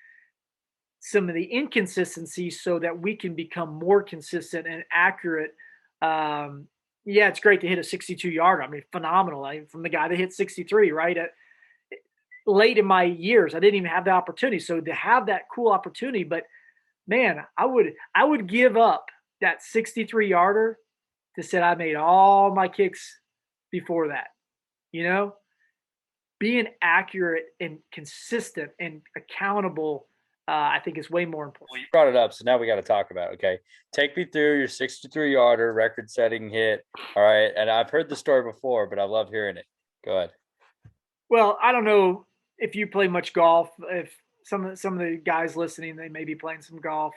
some of the inconsistencies so that we can become more consistent and accurate. Yeah, it's great to hit a 62-yarder. I mean, phenomenal. From the guy that hit 63, right? Late in my years, I didn't even have the opportunity. So to have that cool opportunity, but man, I would give up that 63-yarder to say I made all my kicks before that. Being accurate and consistent and accountable, I think, is way more important. Well, you brought it up, so now we got to talk about it. Okay, take me through your 63-yarder record-setting hit. All right, and I've heard the story before, but I love hearing it. Go ahead. Well, I don't know if you play much golf. If some of the guys listening, they may be playing some golf.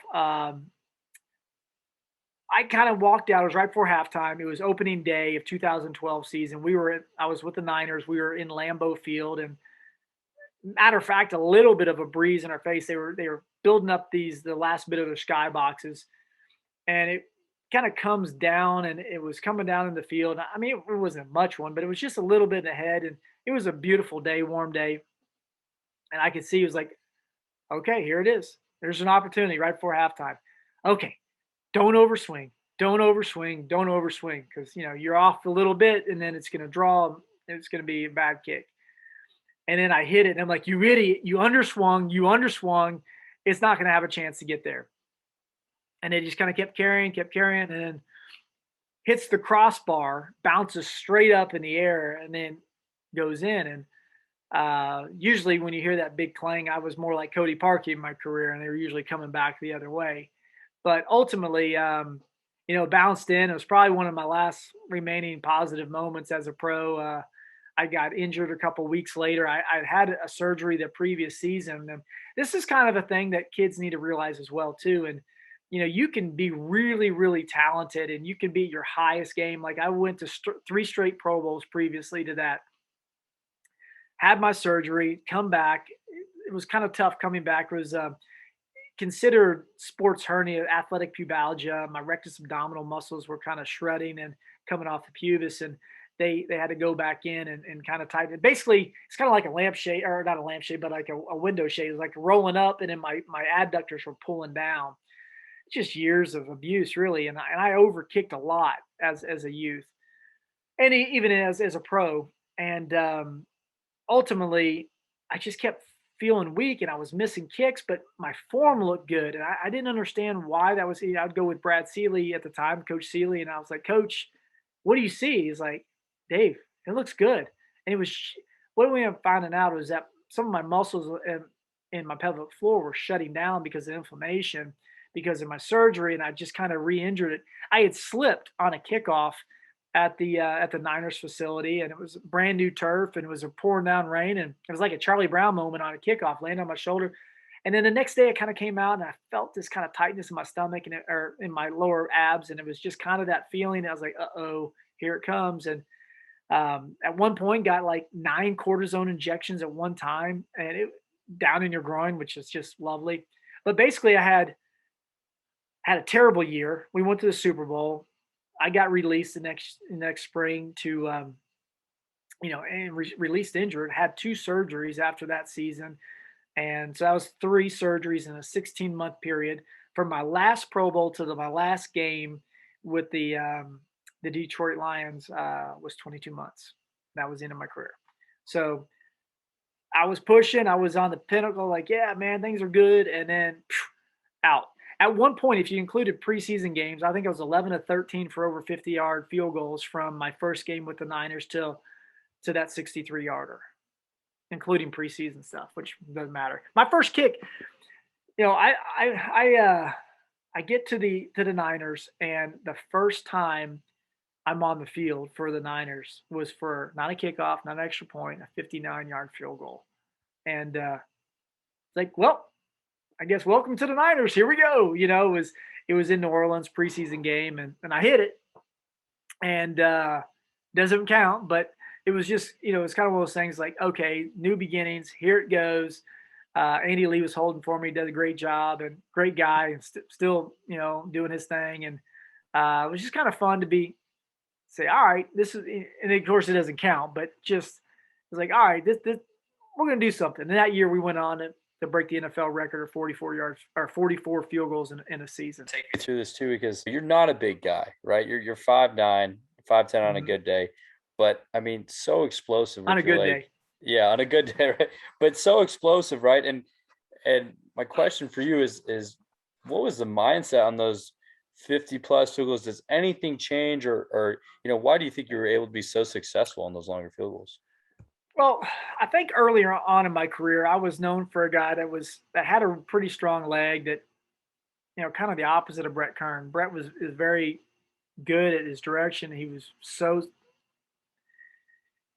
I kind of walked out. It was right before halftime. It was opening day of 2012 season. I was with the Niners. We were in Lambeau Field, and matter of fact, a little bit of a breeze in our face. They were building up the last bit of their sky boxes, and it kind of comes down, and it was coming down in the field. I mean, it wasn't much one, but it was just a little bit ahead, and it was a beautiful day, warm day, and I could see it was like, okay, here it is. There's an opportunity right before halftime. Okay, don't overswing, because you're off a little bit, and then it's going to draw. It's going to be a bad kick. And then I hit it, and I'm like, you idiot, you underswung. It's not going to have a chance to get there. And it just kind of kept carrying, and then hits the crossbar, bounces straight up in the air, and then goes in. And usually when you hear that big clang, I was more like Cody Parkey in my career, and they were usually coming back the other way. But ultimately, bounced in. It was probably one of my last remaining positive moments as a pro. I got injured a couple of weeks later. I had a surgery the previous season. And this is kind of a thing that kids need to realize as well, too. And, you can be really, really talented, and you can be at your highest game. Like, I went to 3 straight Pro Bowls previously to that. Had my surgery, come back. It was kind of tough coming back. It was considered sports hernia, athletic pubalgia. My rectus abdominal muscles were kind of shredding and coming off the pubis, and they had to go back in and kind of tighten it. Basically, it's kind of like a lampshade, or not a lampshade, but like a window shade. It was like rolling up, and then my adductors were pulling down. Just years of abuse, really. And I overkicked a lot as a youth, and even as a pro. And ultimately, I just kept feeling weak, and I was missing kicks, but my form looked good. And I didn't understand why that was. I'd go with Brad Seeley at the time, Coach Seeley, and I was like, Coach, what do you see? He's like, Dave, it looks good. And it was, what we ended up finding out was that some of my muscles in my pelvic floor were shutting down because of inflammation, because of my surgery, and I just kind of re-injured it. I had slipped on a kickoff at the Niners facility, and it was brand new turf, and it was a pouring down rain, and it was like a Charlie Brown moment on a kickoff, landing on my shoulder. And then the next day, I kind of came out, and I felt this kind of tightness in my stomach or in my lower abs, and it was just kind of that feeling. I was like, uh-oh, here it comes. And at one point, got like 9 cortisone injections at one time, and it down in your groin, which is just lovely. But basically, I had a terrible year. We went to the Super Bowl. I got released the next spring to, and released injured. Had 2 surgeries after that season, and so that was 3 surgeries in a 16-month period. from my last Pro Bowl to my last game with the Detroit Lions was 22 months. That was the end of my career. So I was pushing. I was on the pinnacle, like, yeah, man, things are good. And then out. At one point, if you included preseason games, I think I was 11 to 13 for over 50-yard field goals from my first game with the Niners to that 63-yarder, including preseason stuff, which doesn't matter. My first kick, I get to the Niners, and the first time I'm on the field for the Niners was for not a kickoff, not an extra point, a 59-yard field goal. And it's like, well, I guess welcome to the Niners. Here we go. It was in New Orleans preseason game, and I hit it, and doesn't count, but it was just, it's kind of one of those things like, okay, new beginnings, here it goes. Andy Lee was holding for me, does a great job, and great guy, and still, doing his thing. And it was just kind of fun to say, all right, this is, and of course it doesn't count, but just, it's like, all right, this we're going to do something. And that year we went on to break the NFL record of 44 yards or 44 field goals in a season. Take me through this too, because you're not a big guy, right? You're 5'9", 5'10" on a good day, but I mean, so explosive on a good day. Yeah, on a good day, right? But so explosive, right? And my question for you is what was the mindset on those 50 plus field goals? Does anything change, or why do you think you were able to be so successful on those longer field goals? Well, I think earlier on in my career, I was known for a guy that had a pretty strong leg, that, kind of the opposite of Brett Kern. Brett is very good at his direction. He was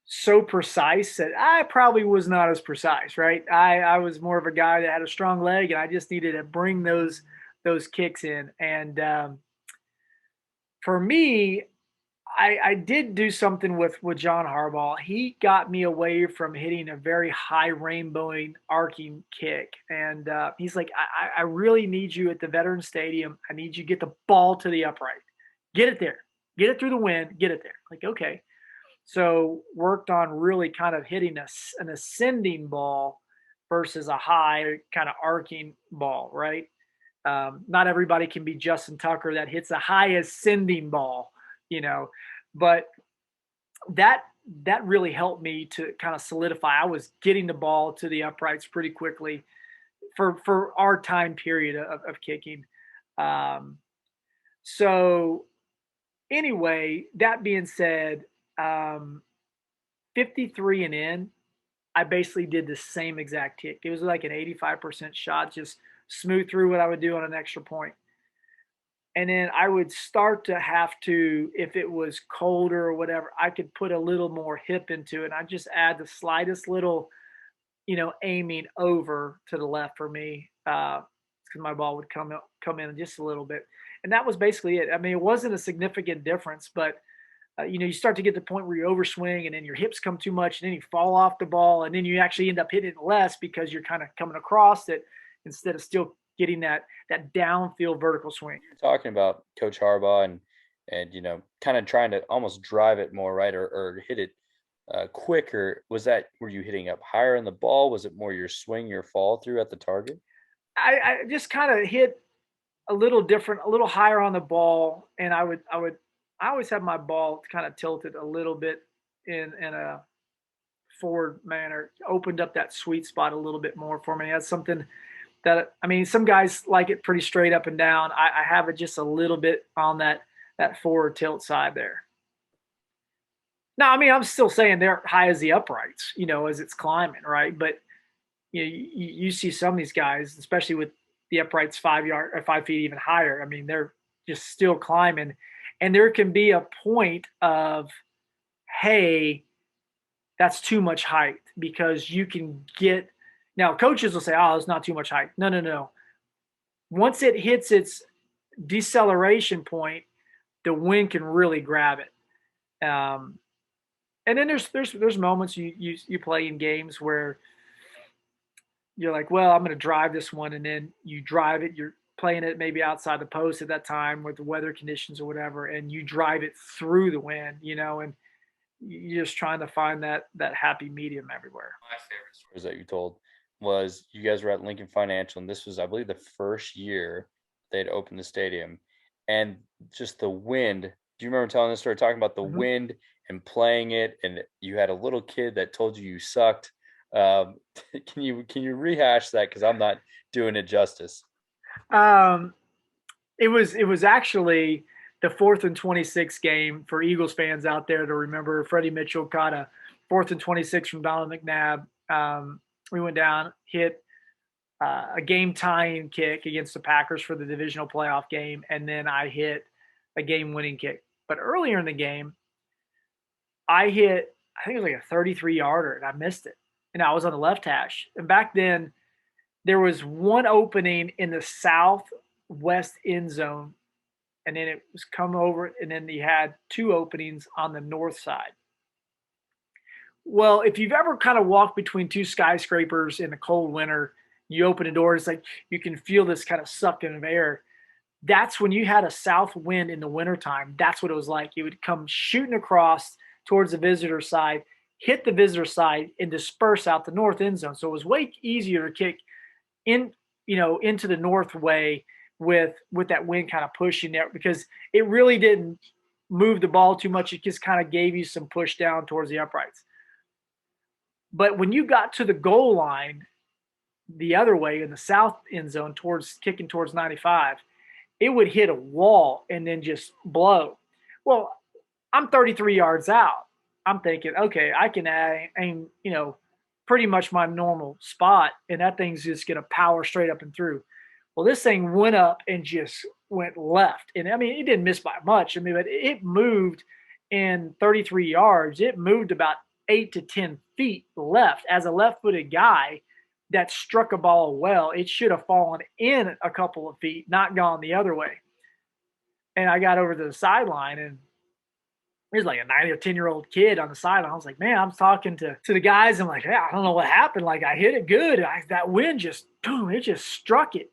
so precise that I probably was not as precise, right? I was more of a guy that had a strong leg, and I just needed to bring those kicks in. And for me, I did do something with John Harbaugh. He got me away from hitting a very high rainbowing arcing kick. And he's like, I really need you at the Veterans Stadium. I need you to get the ball to the upright. Get it there. Get it through the wind. Get it there. Like, okay. So worked on really kind of hitting an ascending ball versus a high kind of arcing ball, right? Not everybody can be Justin Tucker that hits a high ascending ball, but that really helped me to kind of solidify. I was getting the ball to the uprights pretty quickly for our time period of kicking. So anyway, that being said, 53 and in, I basically did the same exact kick. It was like an 85% shot, just smooth through what I would do on an extra point. And then I would start to have to, if it was colder or whatever, I could put a little more hip into it. I'd just add the slightest little, aiming over to the left for me, because my ball would come in just a little bit. And that was basically it. I mean, it wasn't a significant difference, but you start to get to the point where you overswing, and then your hips come too much, and then you fall off the ball, and then you actually end up hitting it less because you're kind of coming across it instead of still getting that downfield vertical swing. You're talking about Coach Harbaugh and kind of trying to almost drive it more, right, or hit it quicker. Were you hitting up higher in the ball? Was it more your swing, your fall through at the target? I just kind of hit a little different, a little higher on the ball, and I always have my ball kind of tilted a little bit in a forward manner, opened up that sweet spot a little bit more for me. That's something that, I mean, some guys like it pretty straight up and down. I have it just a little bit on that forward tilt side there. Now, I mean, I'm still saying they're high as the uprights, as it's climbing, right? But you see some of these guys, especially with the uprights 5 feet even higher. I mean, they're just still climbing. And there can be a point of, hey, that's too much height, because you can get – now coaches will say, oh, it's not too much height. No. Once it hits its deceleration point, the wind can really grab it. And then there's moments you play in games where you're like, well, I'm going to drive this one, and then you drive it. You're playing it maybe outside the post at that time with the weather conditions or whatever, and you drive it through the wind, and you're just trying to find that happy medium everywhere. My favorite stories that you told was you guys were at Lincoln Financial, and this was, I believe, the first year they'd opened the stadium, and just the wind. Do you remember telling this story, talking about the wind and playing it, and you had a little kid that told you sucked? Can you rehash that, because I'm not doing it justice? It was actually the 4th and 26 game for Eagles fans out there to remember. Freddie Mitchell caught a 4th and 26 from Donald McNabb. We went down, hit a game tying kick against the Packers for the divisional playoff game, and then I hit a game winning kick. But earlier in the game, I hit, I think it was like a 33-yarder, and I missed it. And I was on the left hash. And back then, there was one opening in the southwest end zone, and then it was come over, and then you had 2 openings on the north side. Well, if you've ever kind of walked between 2 skyscrapers in the cold winter, you open a door, it's like you can feel this kind of sucking of air. That's when you had a south wind in the wintertime. That's what it was like. It would come shooting across towards the visitor side, hit the visitor side, and disperse out the north end zone. So it was way easier to kick in, into the north way with that wind kind of pushing there, because it really didn't move the ball too much. It just kind of gave you some push down towards the uprights. But when you got to the goal line the other way in the south end zone, kicking towards 95, it would hit a wall and then just blow. Well, I'm 33 yards out. I'm thinking, okay, I can aim, pretty much my normal spot, and that thing's just going to power straight up and through. Well, this thing went up and just went left. And I mean, it didn't miss by much. I mean, but it moved in 33 yards. It moved about 8 to 10 feet left. As a left-footed guy that struck a ball well, it should have fallen in a couple of feet, not gone the other way. And I got over to the sideline, and there's like a 9 or 10-year-old kid on the sideline. I was like, man, I'm talking to the guys. I'm like, hey, I don't know what happened. Like, I hit it good. That wind just, boom, it just struck it.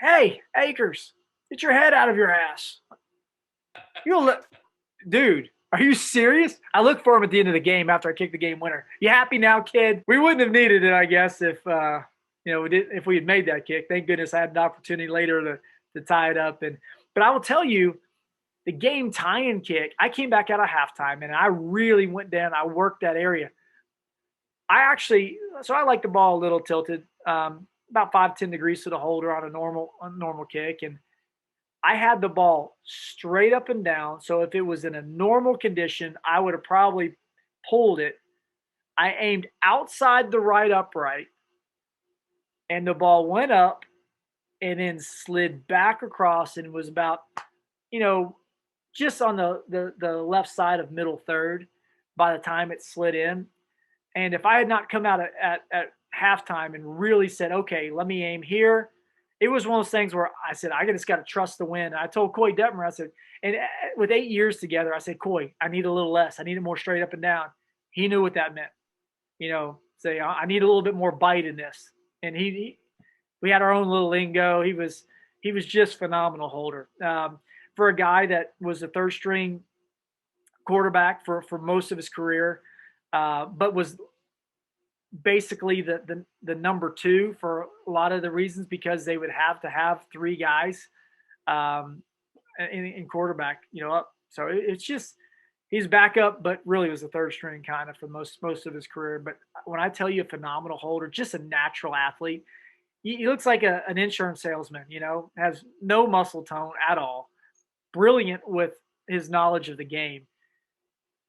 Hey, Akers, get your head out of your ass. Dude, are you serious? I looked for him at the end of the game after I kicked the game winner. You happy now, kid? We wouldn't have needed it, I guess, if if we had made that kick. Thank goodness I had an opportunity later to tie it up. But I will tell you, the game tying kick, I came back out of halftime, and I really went down. I worked that area. I like the ball a little tilted, about 5-10 degrees to the holder on a normal kick. And I had the ball straight up and down. So if it was in a normal condition, I would have probably pulled it. I aimed outside the right upright, and the ball went up and then slid back across, and was about, just on the left side of middle third by the time it slid in. And if I had not come out at halftime and really said, okay, let me aim here, it was one of those things where I said, I just got to trust the wind. I told Coy Detmer, I said, and with 8 years together, I said, Coy, I need a little less. I need it more straight up and down. He knew what that meant. Say, I need a little bit more bite in this. And we had our own little lingo. He was just phenomenal holder. For a guy that was a third string quarterback for most of his career, but was basically the number 2 for a lot of the reasons, because they would have to have 3 guys in quarterback, up. So it's just, he's back up, but really was a third string kind of for most of his career. But when I tell you, a phenomenal holder, just a natural athlete. He looks like an insurance salesman, has no muscle tone at all. Brilliant with his knowledge of the game.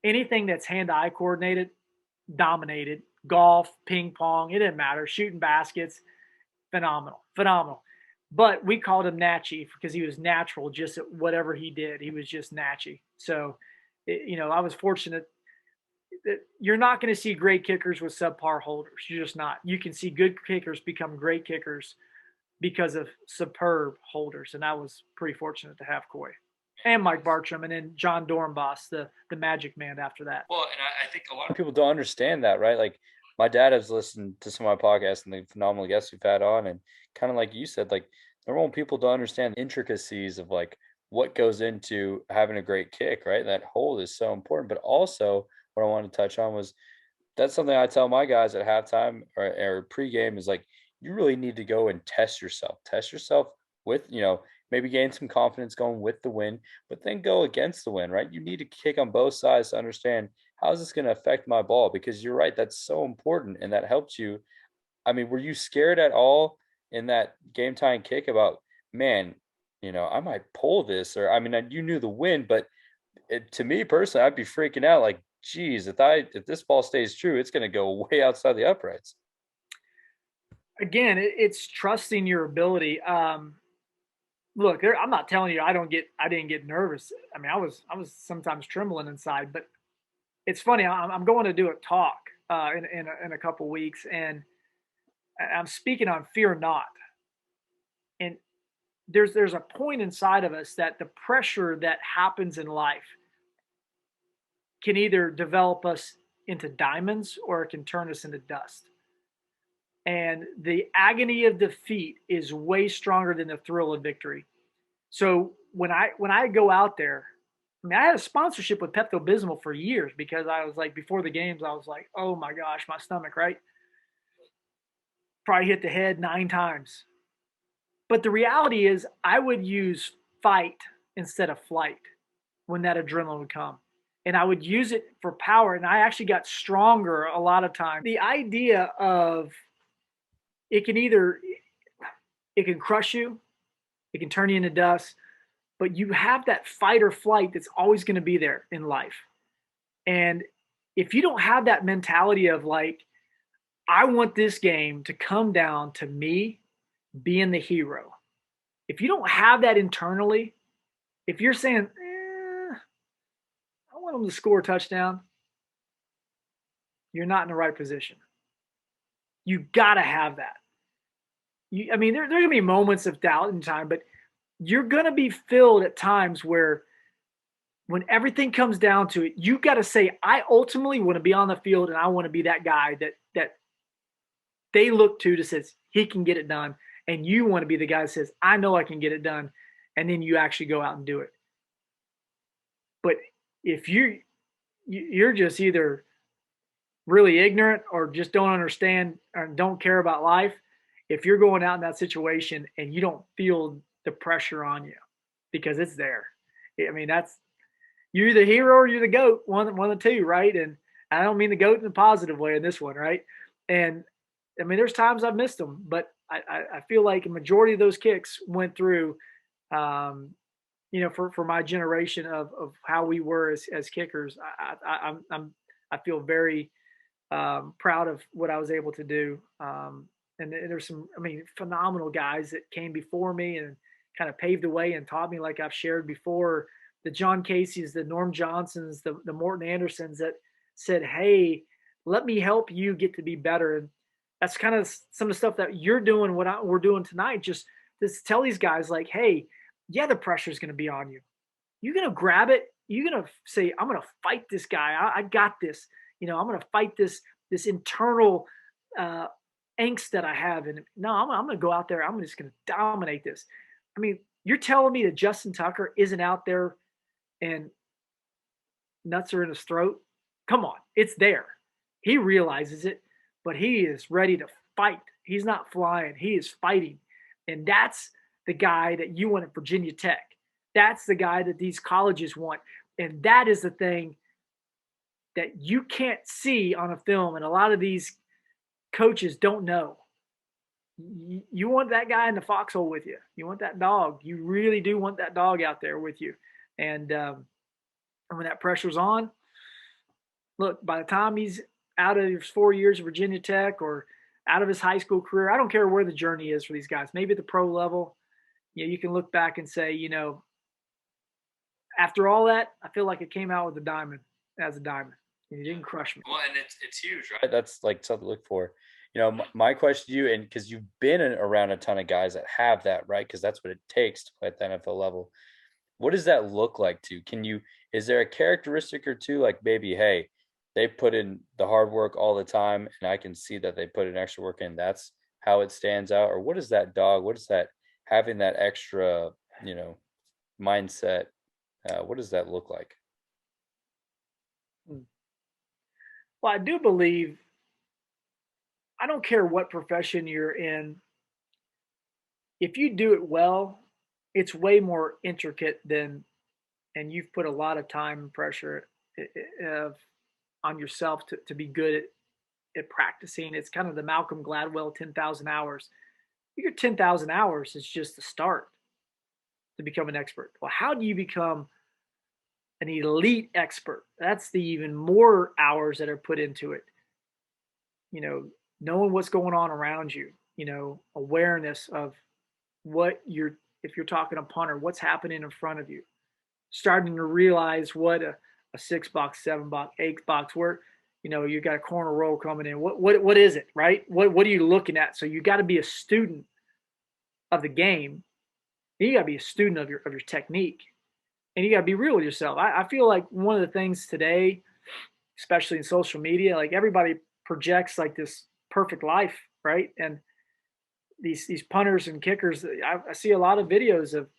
Anything that's hand-eye coordinated, dominated. Golf, ping pong, it didn't matter. Shooting baskets, phenomenal. But we called him Natchy because he was natural just at whatever he did. He was just Natchy. So, I was fortunate that you're not going to see great kickers with subpar holders. You're just not. You can see good kickers become great kickers because of superb holders. And I was pretty fortunate to have Coy and Mike Bartram, and then John Dornbos, the magic man after that. Well, and I think a lot of people don't understand that, right? Like, my dad has listened to some of my podcasts and the phenomenal guests we've had on, and kind of like you said, like, normal people don't understand the intricacies of like what goes into having a great kick, right? That hold is so important. But also, what I wanted to touch on was, that's something I tell my guys at halftime or pregame, is like, you really need to go and test yourself with, maybe gain some confidence going with the win, but then go against the win, right? You need to kick on both sides to understand how is this going to affect my ball, because you're right, that's so important and that helps you. I mean, were you scared at all in that game time kick about, man, I might pull this, or I mean, you knew the win, but to me personally, I'd be freaking out like, geez, if this ball stays true, it's going to go way outside the uprights. Again, it's trusting your ability. Look, I'm not telling you I didn't get nervous. I mean, I was sometimes trembling inside, but it's funny. I'm going to do a talk in a couple weeks, and I'm speaking on fear not. And there's a point inside of us that the pressure that happens in life can either develop us into diamonds or it can turn us into dust. And the agony of defeat is way stronger than the thrill of victory. So when I go out there, I mean, I had a sponsorship with Pepto Bismol for years because I was like, before the games, I was like, oh my gosh, my stomach, right? Probably hit the head 9 times. But the reality is, I would use fight instead of flight when that adrenaline would come. And I would use it for power. And I actually got stronger a lot of times. The idea of it can crush you, it can turn you into dust, but you have that fight or flight that's always going to be there in life. And if you don't have that mentality of like, I want this game to come down to me being the hero. If you don't have that internally, if you're saying, I want them to score a touchdown, you're not in the right position. You got to have that. I mean, there's going to be moments of doubt in time, but you're going to be filled at times where when everything comes down to it, you got to say, I ultimately want to be on the field and I want to be that guy that they look to says he can get it done. And you want to be the guy that says, I know I can get it done. And then you actually go out and do it. But if you're just either really ignorant or just don't understand or don't care about life, if you're going out in that situation and you don't feel the pressure on you because it's there. I mean, you're the hero or you're the GOAT, one of the two, right? And I don't mean the GOAT in a positive way in this one, right? And I mean, there's times I've missed them, but I feel like a majority of those kicks went through, for my generation of how we were as kickers. I feel very proud of what I was able to do. And there's some, phenomenal guys that came before me and kind of paved the way and taught me, like I've shared before, the John Casey's, the Norm Johnsons, the Morton Andersons that said, hey, let me help you get to be better. And that's kind of some of the stuff that you're doing, we're doing tonight. Just tell these guys like, hey, yeah, the pressure is going to be on you. You're going to grab it. You're going to say, I'm going to fight this guy. I got this. I'm going to fight this internal angst that I have. And no, I'm going to go out there. I'm just going to dominate this. I mean, you're telling me that Justin Tucker isn't out there and nuts are in his throat? Come on, it's there. He realizes it, but he is ready to fight. He's not flying. He is fighting. And that's the guy that you want at Virginia Tech. That's the guy that these colleges want. And that is the thing that you can't see on a film. And a lot of these coaches don't know. You want that guy in the foxhole with you. You want that dog. You really do want that dog out there with you. And when that pressure's on, look, by the time he's out of his 4 years of Virginia Tech or out of his high school career, I don't care where the journey is for these guys. Maybe at the pro level, you can look back and say, after all that, I feel like it came out with a diamond as a diamond. You didn't crush me. Well, and it's huge, right? That's like something to look for. My question to you, and because you've been around a ton of guys that have that, right? Because that's what it takes to play at the NFL level. What does that look like to? Is there a characteristic or two, like maybe, hey, they put in the hard work all the time and I can see that they put in extra work in, that's how it stands out? Or what is that dog? What is that having that extra, mindset? What does that look like? Well, I do believe, I don't care what profession you're in, if you do it well, it's way more intricate than, and you've put a lot of time and pressure on yourself to be good at practicing. It's kind of the Malcolm Gladwell 10,000 hours. Your 10,000 hours is just the start to become an expert. Well, how do you become an elite expert? That's the even more hours that are put into it. Knowing what's going on around you, awareness of if you're talking a punter, what's happening in front of you, starting to realize what a 6-box, 7-box, 8-box, where, you got a corner roll coming in. What is it, right? What are you looking at? So you got to be a student of the game. You got to be a student of your technique, and you got to be real with yourself. I feel like one of the things today, especially in social media, like everybody projects like this perfect life, right? And these punters and kickers, I see a lot of videos of.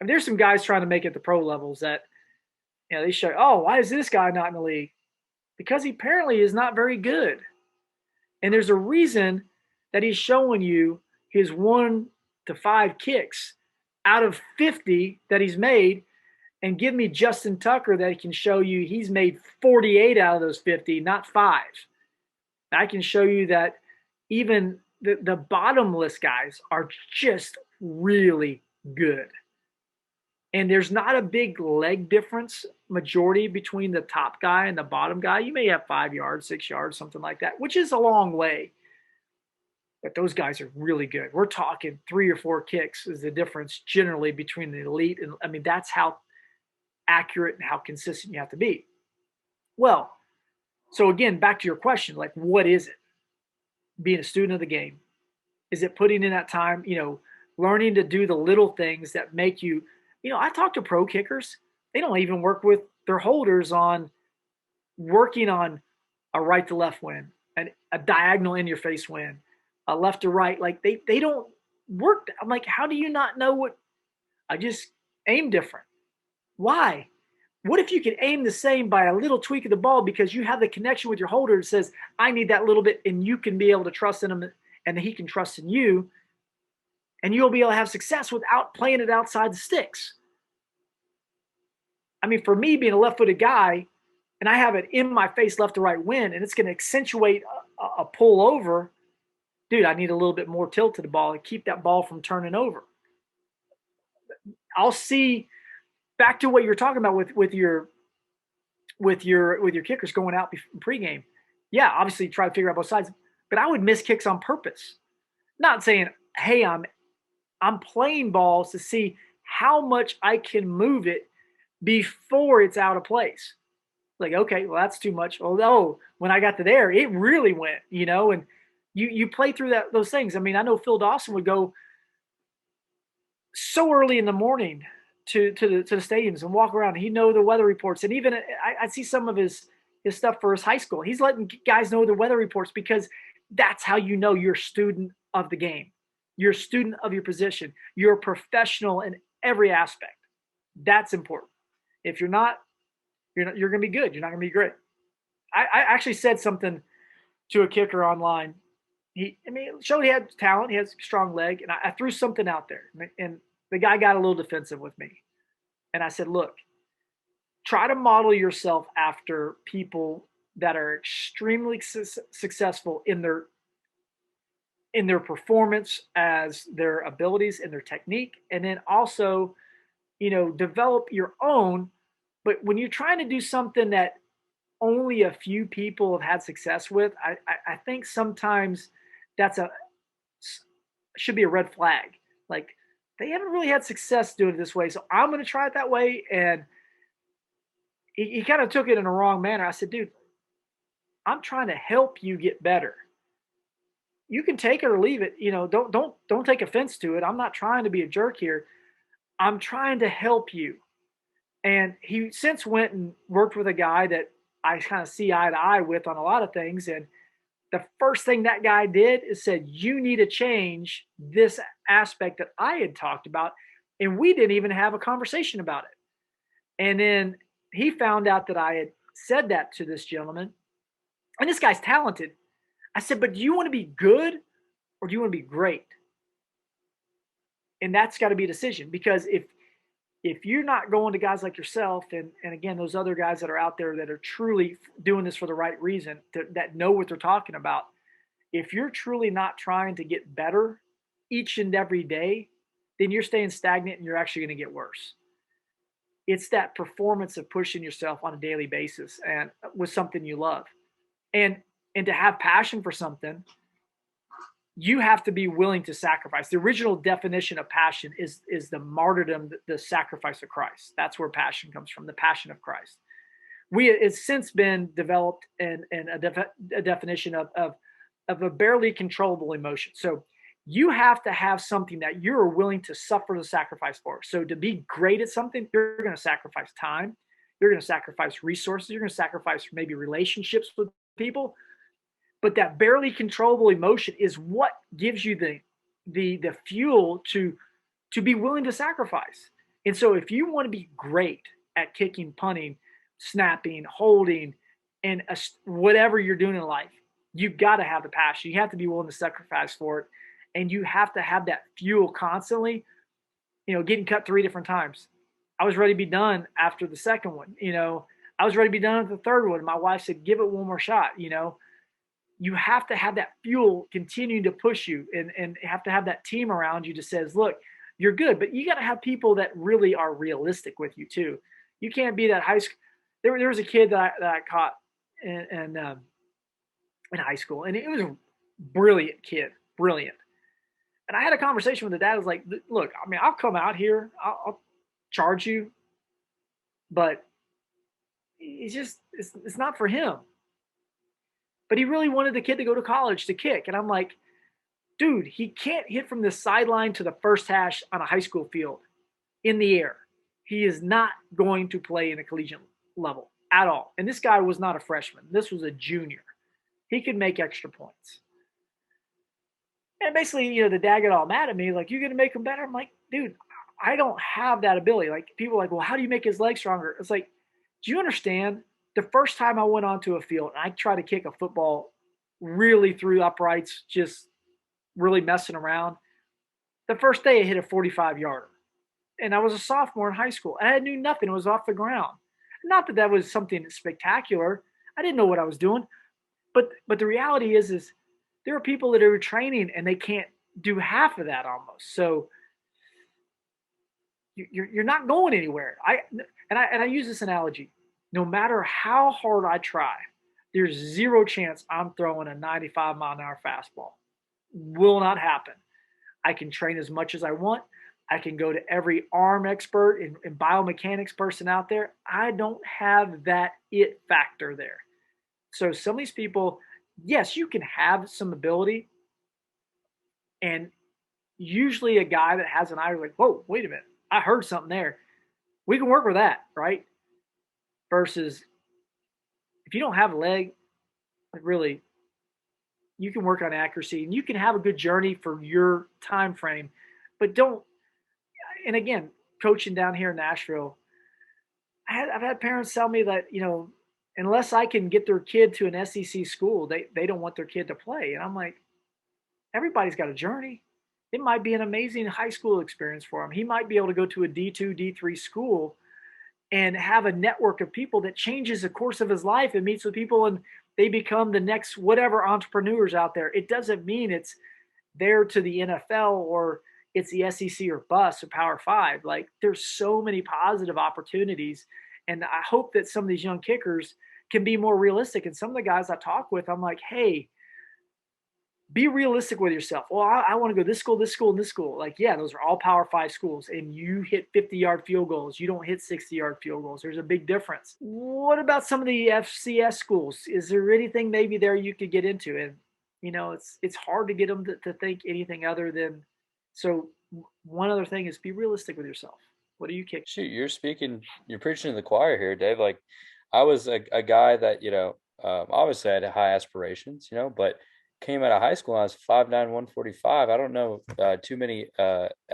There's some guys trying to make it to pro levels that, they show, oh, why is this guy not in the league? Because he apparently is not very good. And there's a reason that he's showing you his 1 to 5 kicks out of 50 that he's made, and give me Justin Tucker that can show you he's made 48 out of those 50, not 5. I can show you that even the bottomless guys are just really good. And there's not a big leg difference majority between the top guy and the bottom guy. You may have 5 yards, 6 yards, something like that, which is a long way. But those guys are really good. We're talking 3 or 4 kicks is the difference generally between the elite. And that's how accurate and how consistent you have to be. Well, so again, back to your question, like, what is it? Being a student of the game. Is it putting in that time, learning to do the little things that make you, I talk to pro kickers. They don't even work with their holders on working on a right to left win, and a diagonal in your face win, a left to right. Like they don't work. I'm like, how do you not know what? I just aim different. Why? What if you could aim the same by a little tweak of the ball because you have the connection with your holder that says, I need that little bit, and you can be able to trust in him and he can trust in you, and you'll be able to have success without playing it outside the sticks. For me, being a left-footed guy, and I have it in my face left to right win, and it's going to accentuate a pull over, dude, I need a little bit more tilt to the ball and keep that ball from turning over. I'll see, back to what you're talking about with your kickers going out pregame. Yeah, obviously try to figure out both sides, but I would miss kicks on purpose. Not saying, hey, I'm playing balls to see how much I can move it before it's out of place. Like, okay, well, that's too much. Although when I got to there, it really went, and you play through those things. I know Phil Dawson would go so early in the morning to the stadiums and walk around. He'd know the weather reports. And even I see some of his stuff for his high school. He's letting guys know the weather reports because that's how you're a student of the game. You're a student of your position. You're a professional in every aspect. That's important. If you're not, you're going to be good. You're not going to be great. I actually said something to a kicker online. He showed he had talent. He has a strong leg. And I threw something out there. And the guy got a little defensive with me. And I said, look, try to model yourself after people that are extremely successful in their performance, as their abilities and their technique. And then also, develop your own. But when you're trying to do something that only a few people have had success with, I think sometimes that's should be a red flag. Like, they haven't really had success doing it this way, so I'm going to try it that way. And he kind of took it in a wrong manner. I said, dude, I'm trying to help you get better. You can take it or leave it. Don't take offense to it. I'm not trying to be a jerk here. I'm trying to help you. And he since went and worked with a guy that I kind of see eye to eye with on a lot of things. And the first thing that guy did is said, you need to change this aspect that I had talked about. And we didn't even have a conversation about it. And then he found out that I had said that to this gentleman. And this guy's talented. I said, but do you want to be good or do you want to be great? And that's got to be a decision, because if you're not going to guys like yourself and again, those other guys that are out there that are truly doing this for the right reason, that know what they're talking about, if you're truly not trying to get better each and every day, then you're staying stagnant and you're actually going to get worse. It's that performance of pushing yourself on a daily basis and with something you love. And to have passion for something, you have to be willing to sacrifice. The original definition of passion is the martyrdom, the sacrifice of Christ. That's where passion comes from, the passion of Christ. It's since been developed in a definition of a barely controllable emotion. So you have to have something that you're willing to suffer the sacrifice for. So to be great at something, you're going to sacrifice time. You're going to sacrifice resources. You're going to sacrifice maybe relationships with people. But that barely controllable emotion is what gives you the fuel to be willing to sacrifice. And so if you want to be great at kicking, punting, snapping, holding, and whatever you're doing in life, you've got to have the passion. You have to be willing to sacrifice for it. And you have to have that fuel constantly, getting cut 3 different times. I was ready to be done after the second one. I was ready to be done at the third one. My wife said, give it one more shot. You have to have that fuel continuing to push you, and have to have that team around you that says, look, you're good, but you got to have people that really are realistic with you too. You can't be that high school. There was a kid that I caught in high school, and it was a brilliant kid, brilliant. And I had a conversation with the dad. I was like, look, I mean, I'll come out here, I'll charge you, but it's not for him. But he really wanted the kid to go to college to kick. And I'm like, dude, he can't hit from the sideline to the first hash on a high school field in the air. He is not going to play in a collegiate level at all. And this guy was not a freshman. This was a junior. He could make extra points. And basically, the dad got all mad at me, like, you're going to make him better? I'm like, dude, I don't have that ability. Like, people are like, well, how do you make his legs stronger? It's like, do you understand? The first time I went onto a field and I tried to kick a football really through uprights, just really messing around, the first day I hit a 45-yarder. And I was a sophomore in high school. And I knew nothing. It was off the ground. Not that was something spectacular. I didn't know what I was doing. But the reality is there are people that are training and they can't do half of that almost. So you're not going anywhere. I use this analogy. No matter how hard I try, there's zero chance I'm throwing a 95-mile-an-hour fastball. Will not happen. I can train as much as I want. I can go to every arm expert and biomechanics person out there. I don't have that it factor there. So some of these people, yes, you can have some ability. And usually a guy that has an eye is like, whoa, wait a minute. I heard something there. We can work with that, right? Versus if you don't have a leg, like really, you can work on accuracy and you can have a good journey for your time frame, but don't. And again, coaching down here in Nashville, I've had parents tell me that, unless I can get their kid to an SEC school, they don't want their kid to play. And I'm like, everybody's got a journey. It might be an amazing high school experience for him. He might be able to go to a D2, D3 school and have a network of people that changes the course of his life and meets with people and they become the next whatever entrepreneurs out there. It doesn't mean it's there to the NFL or it's the SEC or bus or Power 5. Like, there's so many positive opportunities. And I hope that some of these young kickers can be more realistic. And some of the guys I talk with, I'm like, hey, be realistic with yourself. Well, I want to go this school, this school, and this school. Like, yeah, those are all Power 5 schools. And you hit 50-yard field goals. You don't hit 60-yard field goals. There's a big difference. What about some of the FCS schools? Is there anything maybe there you could get into? And, it's hard to get them to think anything other than – so one other thing is be realistic with yourself. What do you kick? Shoot, you're preaching to the choir here, Dave. Like, I was a guy that, obviously I had high aspirations, but came out of high school and I was 5'9", 145. I don't know too many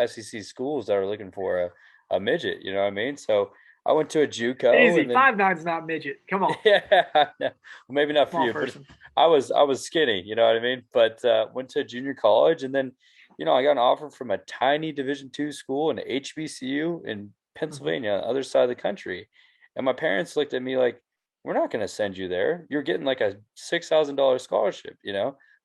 SEC schools that are looking for a midget, you know what I mean? So I went to a JUCO. Easy, 5'9" is not midget. Come on. Yeah, no, well, maybe not for you, person. but I was skinny, you know what I mean? But went to junior college and then I got an offer from a tiny Division II school, an HBCU in Pennsylvania, on the other side of the country. And my parents looked at me like, we're not going to send you there. You're getting like a $6,000 scholarship,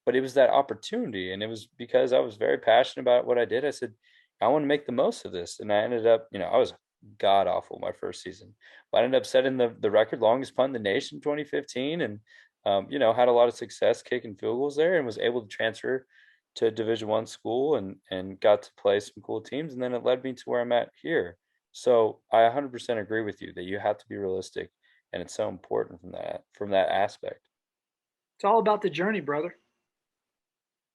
but it was that opportunity. And it was because I was very passionate about what I did. I said, I want to make the most of this. And I ended up, I was god awful my first season, but I ended up setting the record longest punt in the nation in 2015. And, had a lot of success kicking field goals there and was able to transfer to Division I school and got to play some cool teams. And then it led me to where I'm at here. So I 100% agree with you that you have to be realistic, and it's so important from that aspect. It's all about the journey, brother.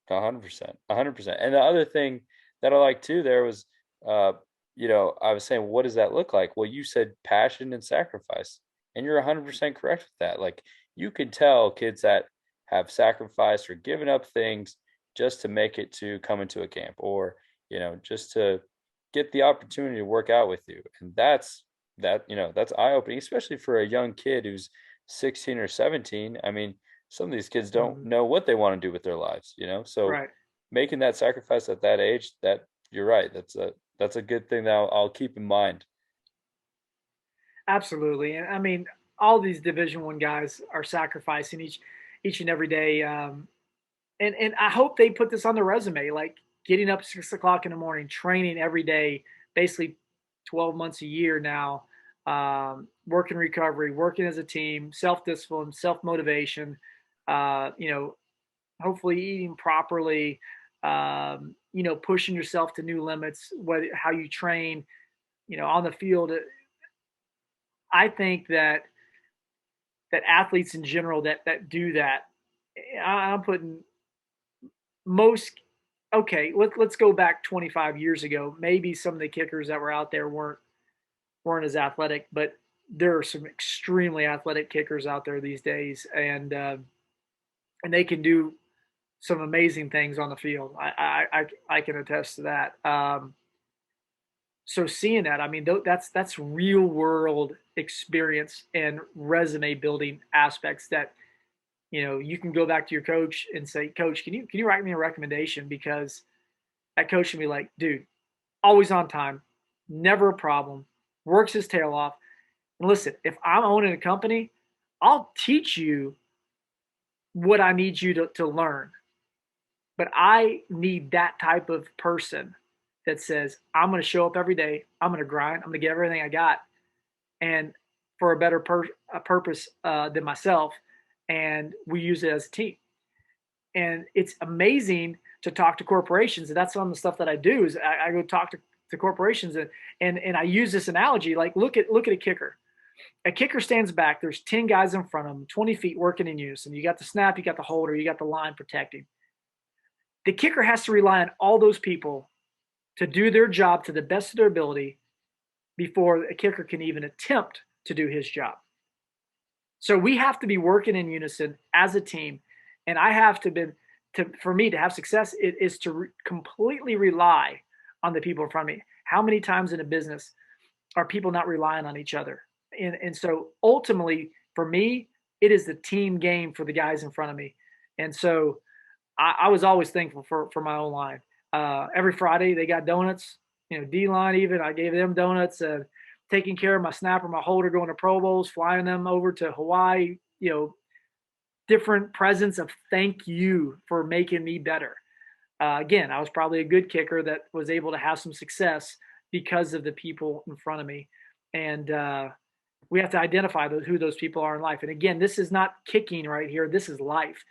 100%, 100%. And the other thing that I like too there was, I was saying, what does that look like? Well, you said passion and sacrifice, and you're 100% correct with that. Like, you can tell kids that have sacrificed or given up things just to make it to come into a camp, or just to get the opportunity to work out with you. And that's eye-opening, especially for a young kid who's 16 or 17. I mean, some of these kids don't know what they want to do with their lives, so Right. making that sacrifice at that age, that you're right, that's a good thing that I'll keep in mind. Absolutely. And I mean, all these Division I guys are sacrificing each and every day. And I hope they put this on the resume, like getting up 6 o'clock in the morning, training every day, basically 12 months a year now, working recovery, working as a team, self-discipline, self-motivation, you know, hopefully eating properly, pushing yourself to new limits, how you train, on the field. I think that athletes in general that do that, I'm putting most. Okay, let's go back 25 years ago. Maybe some of the kickers that were out there weren't as athletic, but there are some extremely athletic kickers out there these days, and they can do some amazing things on the field. I can attest to that. So seeing that, I mean, that's real world experience and resume building aspects that you can go back to your coach and say, Coach, can you write me a recommendation? Because that coach can be like, dude, always on time, never a problem, works his tail off. And listen, if I'm owning a company, I'll teach you what I need you to learn. But I need that type of person that says, I'm going to show up every day. I'm going to grind. I'm going to give everything I got. And for a better purpose than myself. And we use it as a team. And it's amazing to talk to corporations. And that's some of the stuff that I do is I go talk to corporations and I use this analogy. Like, look at a kicker. A kicker stands back. There's 10 guys in front of him, 20 feet working in unison. You got the snap, you got the holder, you got the line protecting. The kicker has to rely on all those people to do their job to the best of their ability before a kicker can even attempt to do his job. So we have to be working in unison as a team. And I have for me to have success, it is to completely rely on the people in front of me. How many times in a business are people not relying on each other? And so ultimately, for me, it is the team game for the guys in front of me. And so I was always thankful for my own line. Every Friday they got donuts, D-line even. I gave them donuts, taking care of my snapper, my holder, going to Pro Bowls, flying them over to Hawaii, different presents of thank you for making me better. Again, I was probably a good kicker that was able to have some success because of the people in front of me. And we have to identify who those people are in life. And again, this is not kicking right here. This is life.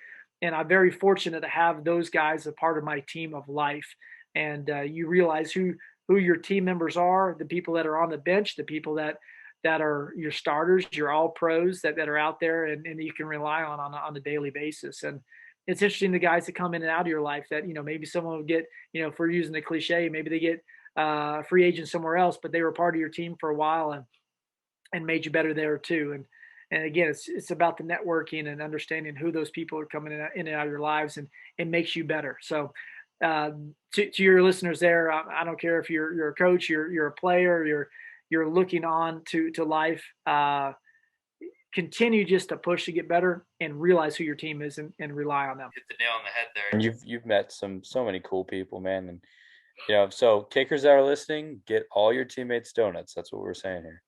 And I'm very fortunate to have those guys a part of my team of life. And you realize who your team members are, the people that are on the bench, the people that are your starters, your all pros that are out there and you can rely on a daily basis. And it's interesting, the guys that come in and out of your life that, maybe someone will get, if we're using the cliche, maybe they get free agent somewhere else, but they were part of your team for a while and made you better there too. And again, it's about the networking and understanding who those people are coming in and out of your lives, and it makes you better. So to your listeners there, I don't care if you're a coach, you're a player, you're looking on to life. continue just to push to get better and realize who your team is and rely on them. Hit the nail on the head there. And you've met so many cool people, man. And so kickers that are listening, get all your teammates donuts. That's what we're saying here.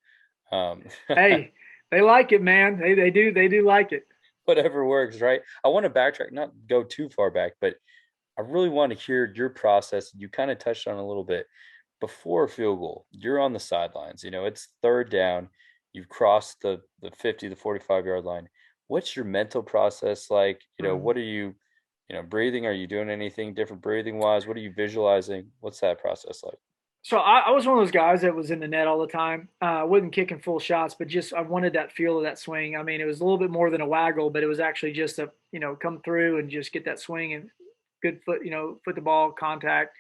Hey, they like it, man. They do like it. Whatever works, right? I want to backtrack, not go too far back, but I really want to hear your process. You kind of touched on a little bit before a field goal. You're on the sidelines. It's third down. You've crossed the 50, the 45-yard line. What's your mental process like? What are you, breathing? Are you doing anything different breathing wise? What are you visualizing? What's that process like? So I was one of those guys that was in the net all the time. I wasn't kicking full shots, but just I wanted that feel of that swing. I mean, it was a little bit more than a waggle, but it was actually just a come through and just get that swing and good foot, foot the ball contact.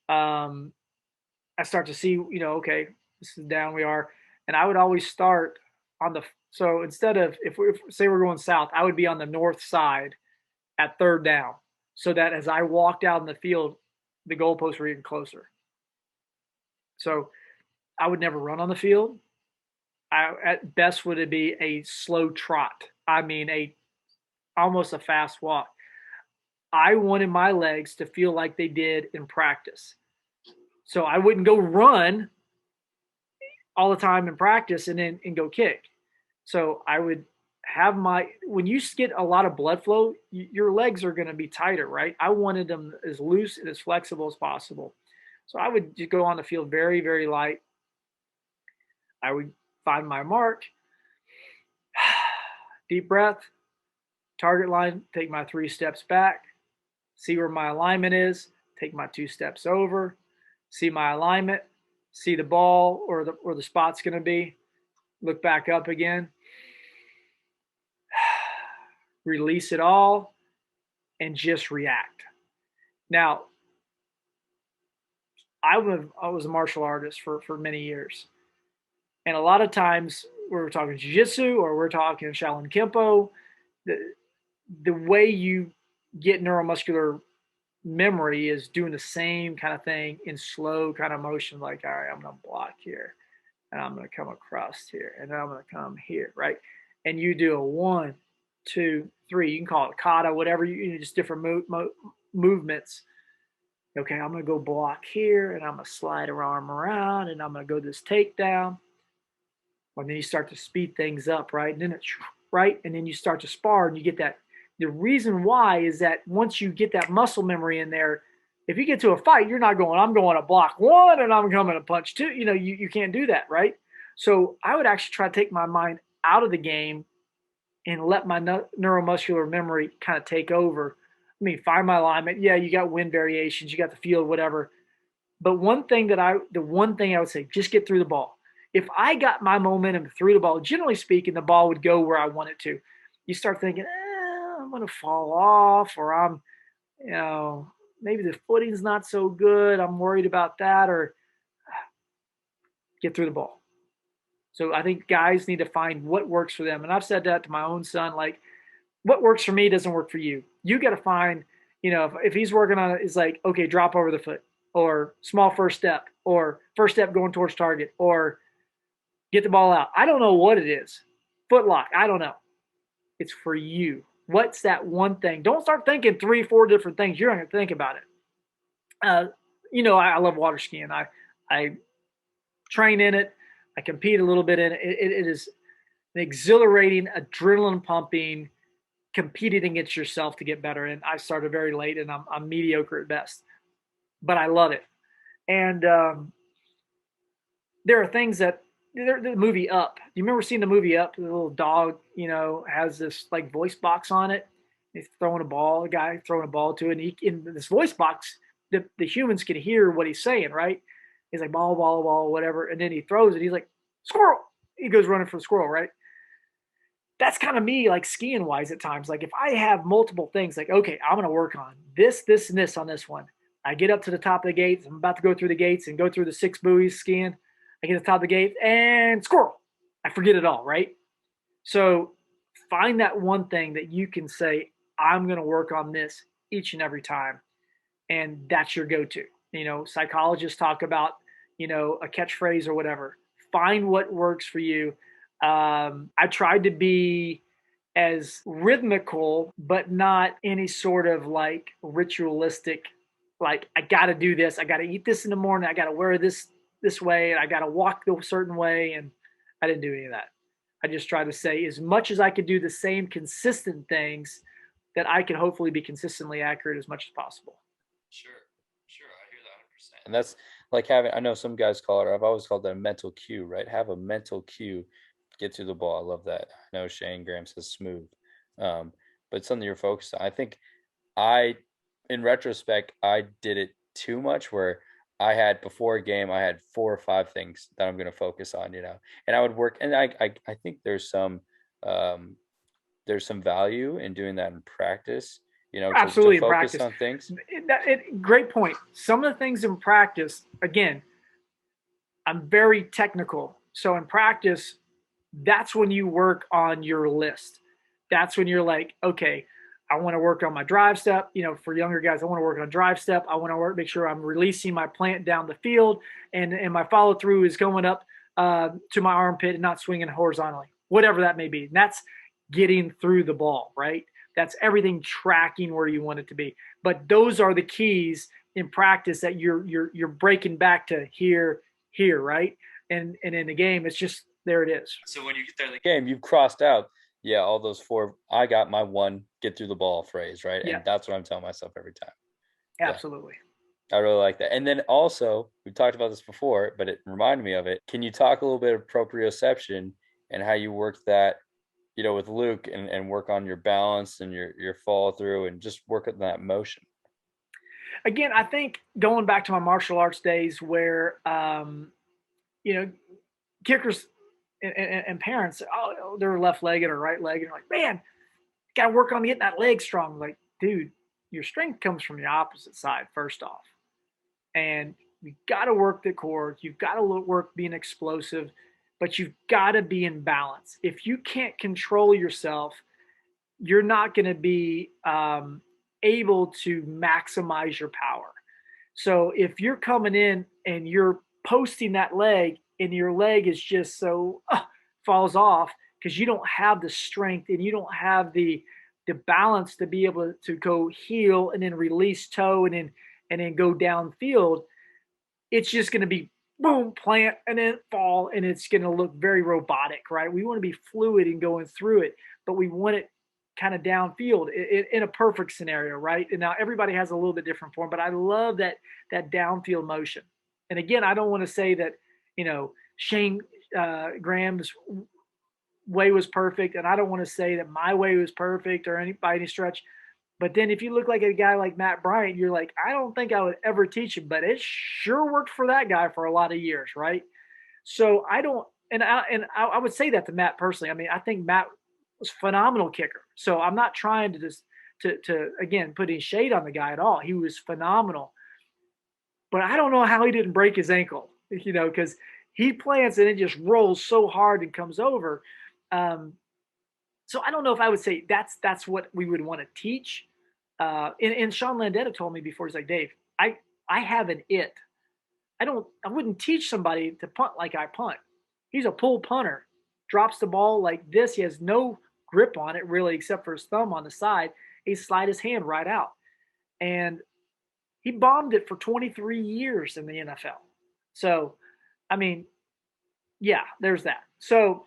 I start to see, okay, this is down we are, and I would always start on the. So instead of if say we're going south, I would be on the north side at third down, so that as I walked out in the field, the goalposts were even closer. So I would never run on the field. At best would it be a slow trot. I mean, almost a fast walk. I wanted my legs to feel like they did in practice. So I wouldn't go run all the time in practice and go kick. So I would have when you get a lot of blood flow, your legs are going to be tighter, right? I wanted them as loose and as flexible as possible. So I would just go on the field very, very light. I would find my mark, deep breath, target line, take my 3 steps back, see where my alignment is, take my 2 steps over, see my alignment, see the ball or the spot's going to be, look back up again, release it all, and just react. Now, I was a martial artist for many years. And a lot of times we're talking jiu-jitsu or we're talking Shaolin Kempo, the way you get neuromuscular memory is doing the same kind of thing in slow kind of motion, like, all right, I'm going to block here and I'm going to come across here and then I'm going to come here, right? And you do a 1, 2, 3, you can call it kata, whatever, just different movements. Okay, I'm going to go block here, and I'm going to slide her arm around, and I'm going to go this takedown. And then you start to speed things up, right? And then it's right, and then you start to spar, and you get that. The reason why is that once you get that muscle memory in there, if you get to a fight, you're not going, I'm going to block 1, and I'm coming to punch 2. You can't do that, right? So I would actually try to take my mind out of the game and let my neuromuscular memory kind of take over. I mean, find my alignment. Yeah, you got wind variations, you got the field, whatever. But the one thing I would say, just get through the ball. If I got my momentum through the ball, generally speaking, the ball would go where I want it to. You start thinking, I'm going to fall off, or I'm, maybe the footing's not so good. I'm worried about that, or get through the ball. So I think guys need to find what works for them. And I've said that to my own son, like, what works for me doesn't work for you. You got to find, if he's working on it, it's like, okay, drop over the foot, or small first step, or first step going towards target, or get the ball out. I don't know what it is. Foot lock. I don't know. It's for you. What's that one thing? Don't start thinking 3, 4 different things. You're not going to think about it. I love water skiing. I train in it. I compete a little bit in it. It is an exhilarating, adrenaline pumping, competing against yourself to get better. And I started very late, and I'm mediocre at best, but I love it. And there are things that the movie Up. Do you remember seeing the movie Up? The little dog, has this like voice box on it. He's throwing a ball, a guy throwing a ball to it. And in this voice box, the humans can hear what he's saying, right? He's like, ball, whatever. And then he throws it. He's like, squirrel. He goes running for the squirrel, right? That's kind of me, like skiing wise at times. Like if I have multiple things, like, okay, I'm going to work on this, and this on this one. I get up to the top of the gates. I'm about to go through the gates and go through the 6 buoys skiing. I get to the top of the gate and squirrel. I forget it all, right? So find that one thing that you can say, I'm going to work on this each and every time. And that's your go-to. Psychologists talk about, a catchphrase or whatever. Find what works for you. I tried to be as rhythmical, but not any sort of like ritualistic, like I got to do this. I got to eat this in the morning. I got to wear this way. And I got to walk a certain way. And I didn't do any of that. I just tried to say as much as I could do the same consistent things that I could hopefully be consistently accurate as much as possible. Sure. I hear that 100%. And that's like I know some guys call it, or I've always called that a mental cue, right? Have a mental cue, get to the ball. I love that. I know Shayne Graham says smooth, but it's something you're focused on. I think in retrospect, I did it too much where I had before a game, I had 4 or 5 things that I'm going to focus on, and I would work. And I think there's some value in doing that in practice, Absolutely, to focus practice on things. Great point. Some of the things in practice, again, I'm very technical. So in practice, that's when you work on your list. That's when you're like, okay, I want to work on my drive step. For younger guys, I want to work on drive step. I want to make sure I'm releasing my plant down the field, and my follow through is going up to my armpit and not swinging horizontally, whatever that may be. And that's getting through the ball, right? That's everything tracking where you want it to be. But those are the keys in practice that you're breaking back to here, right? And in the game, it's just there it is. So when you get there in the game, you've crossed out, all those 4. I got my one get through the ball phrase, right? Yeah. And that's what I'm telling myself every time. Absolutely. Yeah. I really like that. And then also, we've talked about this before, but it reminded me of it. Can you talk a little bit of proprioception and how you work that, with Luke and work on your balance and your follow through and just work on that motion? Again, I think going back to my martial arts days where, kickers and parents, they're left-legged or right-legged. Like, man, got to work on getting that leg strong. Like, dude, your strength comes from the opposite side, first off. And you've got to work the core. You've got to work being explosive, but you've got to be in balance. If you can't control yourself, you're not going to be able to maximize your power. So if you're coming in and you're posting that leg and your leg is just so falls off because you don't have the strength and you don't have the balance to be able to go heel and then release toe and then go downfield, it's just going to be boom, plant, and then fall, and it's going to look very robotic, right? We want to be fluid and going through it, but we want it kind of downfield in a perfect scenario, right? And now everybody has a little bit different form, but I love that downfield motion. And again, I don't want to say that, Shayne Graham's way was perfect, and I don't want to say that my way was perfect or by any stretch. But then if you look like a guy like Matt Bryant, you're like, I don't think I would ever teach him, but it sure worked for that guy for a lot of years, right? So I don't, and I would say that to Matt personally. I mean, I think Matt was a phenomenal kicker. So I'm not trying to just to again put any shade on the guy at all. He was phenomenal, but I don't know how he didn't break his ankle, because he plants and it just rolls so hard and comes over. So I don't know if I would say that's what we would want to teach. And Sean Landetta told me before, he's like, Dave, I have an it. I wouldn't teach somebody to punt like I punt. He's a pull punter, drops the ball like this. He has no grip on it really, except for his thumb on the side. He slide his hand right out. And he bombed it for 23 years in the NFL. So, I mean, yeah, there's that. So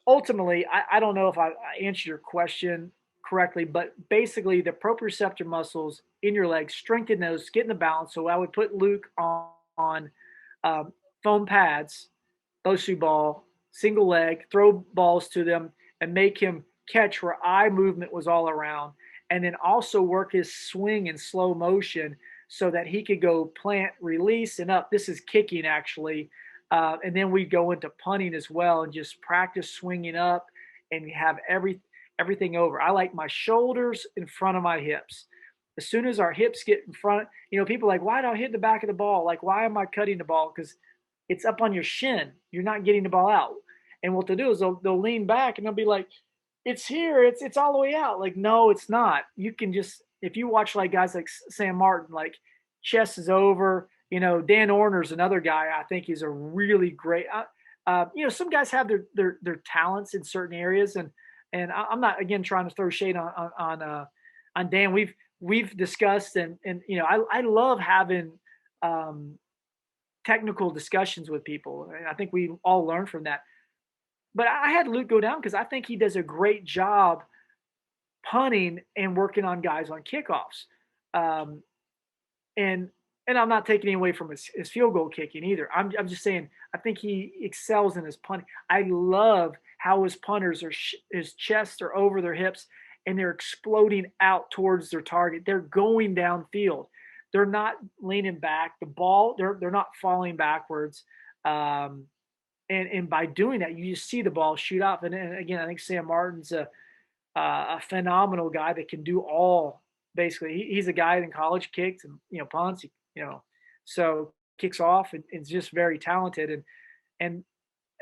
ultimately, I don't know if I answered your question correctly, but basically the proprioceptor muscles in your legs, strengthen those, get in the balance. So I would put Luke on foam pads, Bosu ball, single leg, throw balls to them and make him catch where eye movement was all around. And then also work his swing in slow motion so that he could go plant, release, and up. This is kicking actually. And then we go into punting as well and just practice swinging up and have everything over. I like my shoulders in front of my hips. As soon as our hips get in front, people are like, why do I hit the back of the ball? Like, why am I cutting the ball? Because it's up on your shin. You're not getting the ball out. And what they'll do is they'll lean back and they'll be like, it's here. It's all the way out. Like, no, it's not. You can just, if you watch like guys like Sam Martin, like chest is over, Dan Orner's another guy. I think he's a really great, some guys have their talents in certain areas, and I'm not again trying to throw shade on Dan. We've discussed and I love having technical discussions with people. And I think we all learn from that. But I had Luke go down because I think he does a great job punting and working on guys on kickoffs. Um, and I'm not taking any away from his field goal kicking either. I'm just saying I think he excels in his punting. I love how his punters his chests are over their hips and they're exploding out towards their target. They're going downfield. They're not leaning back. The ball, they're not falling backwards. And by doing that, you just see the ball shoot off. And again, I think Sam Martin's a phenomenal guy that can do all. Basically, he's a guy in college kicked and punts, so kicks off and is just very talented. And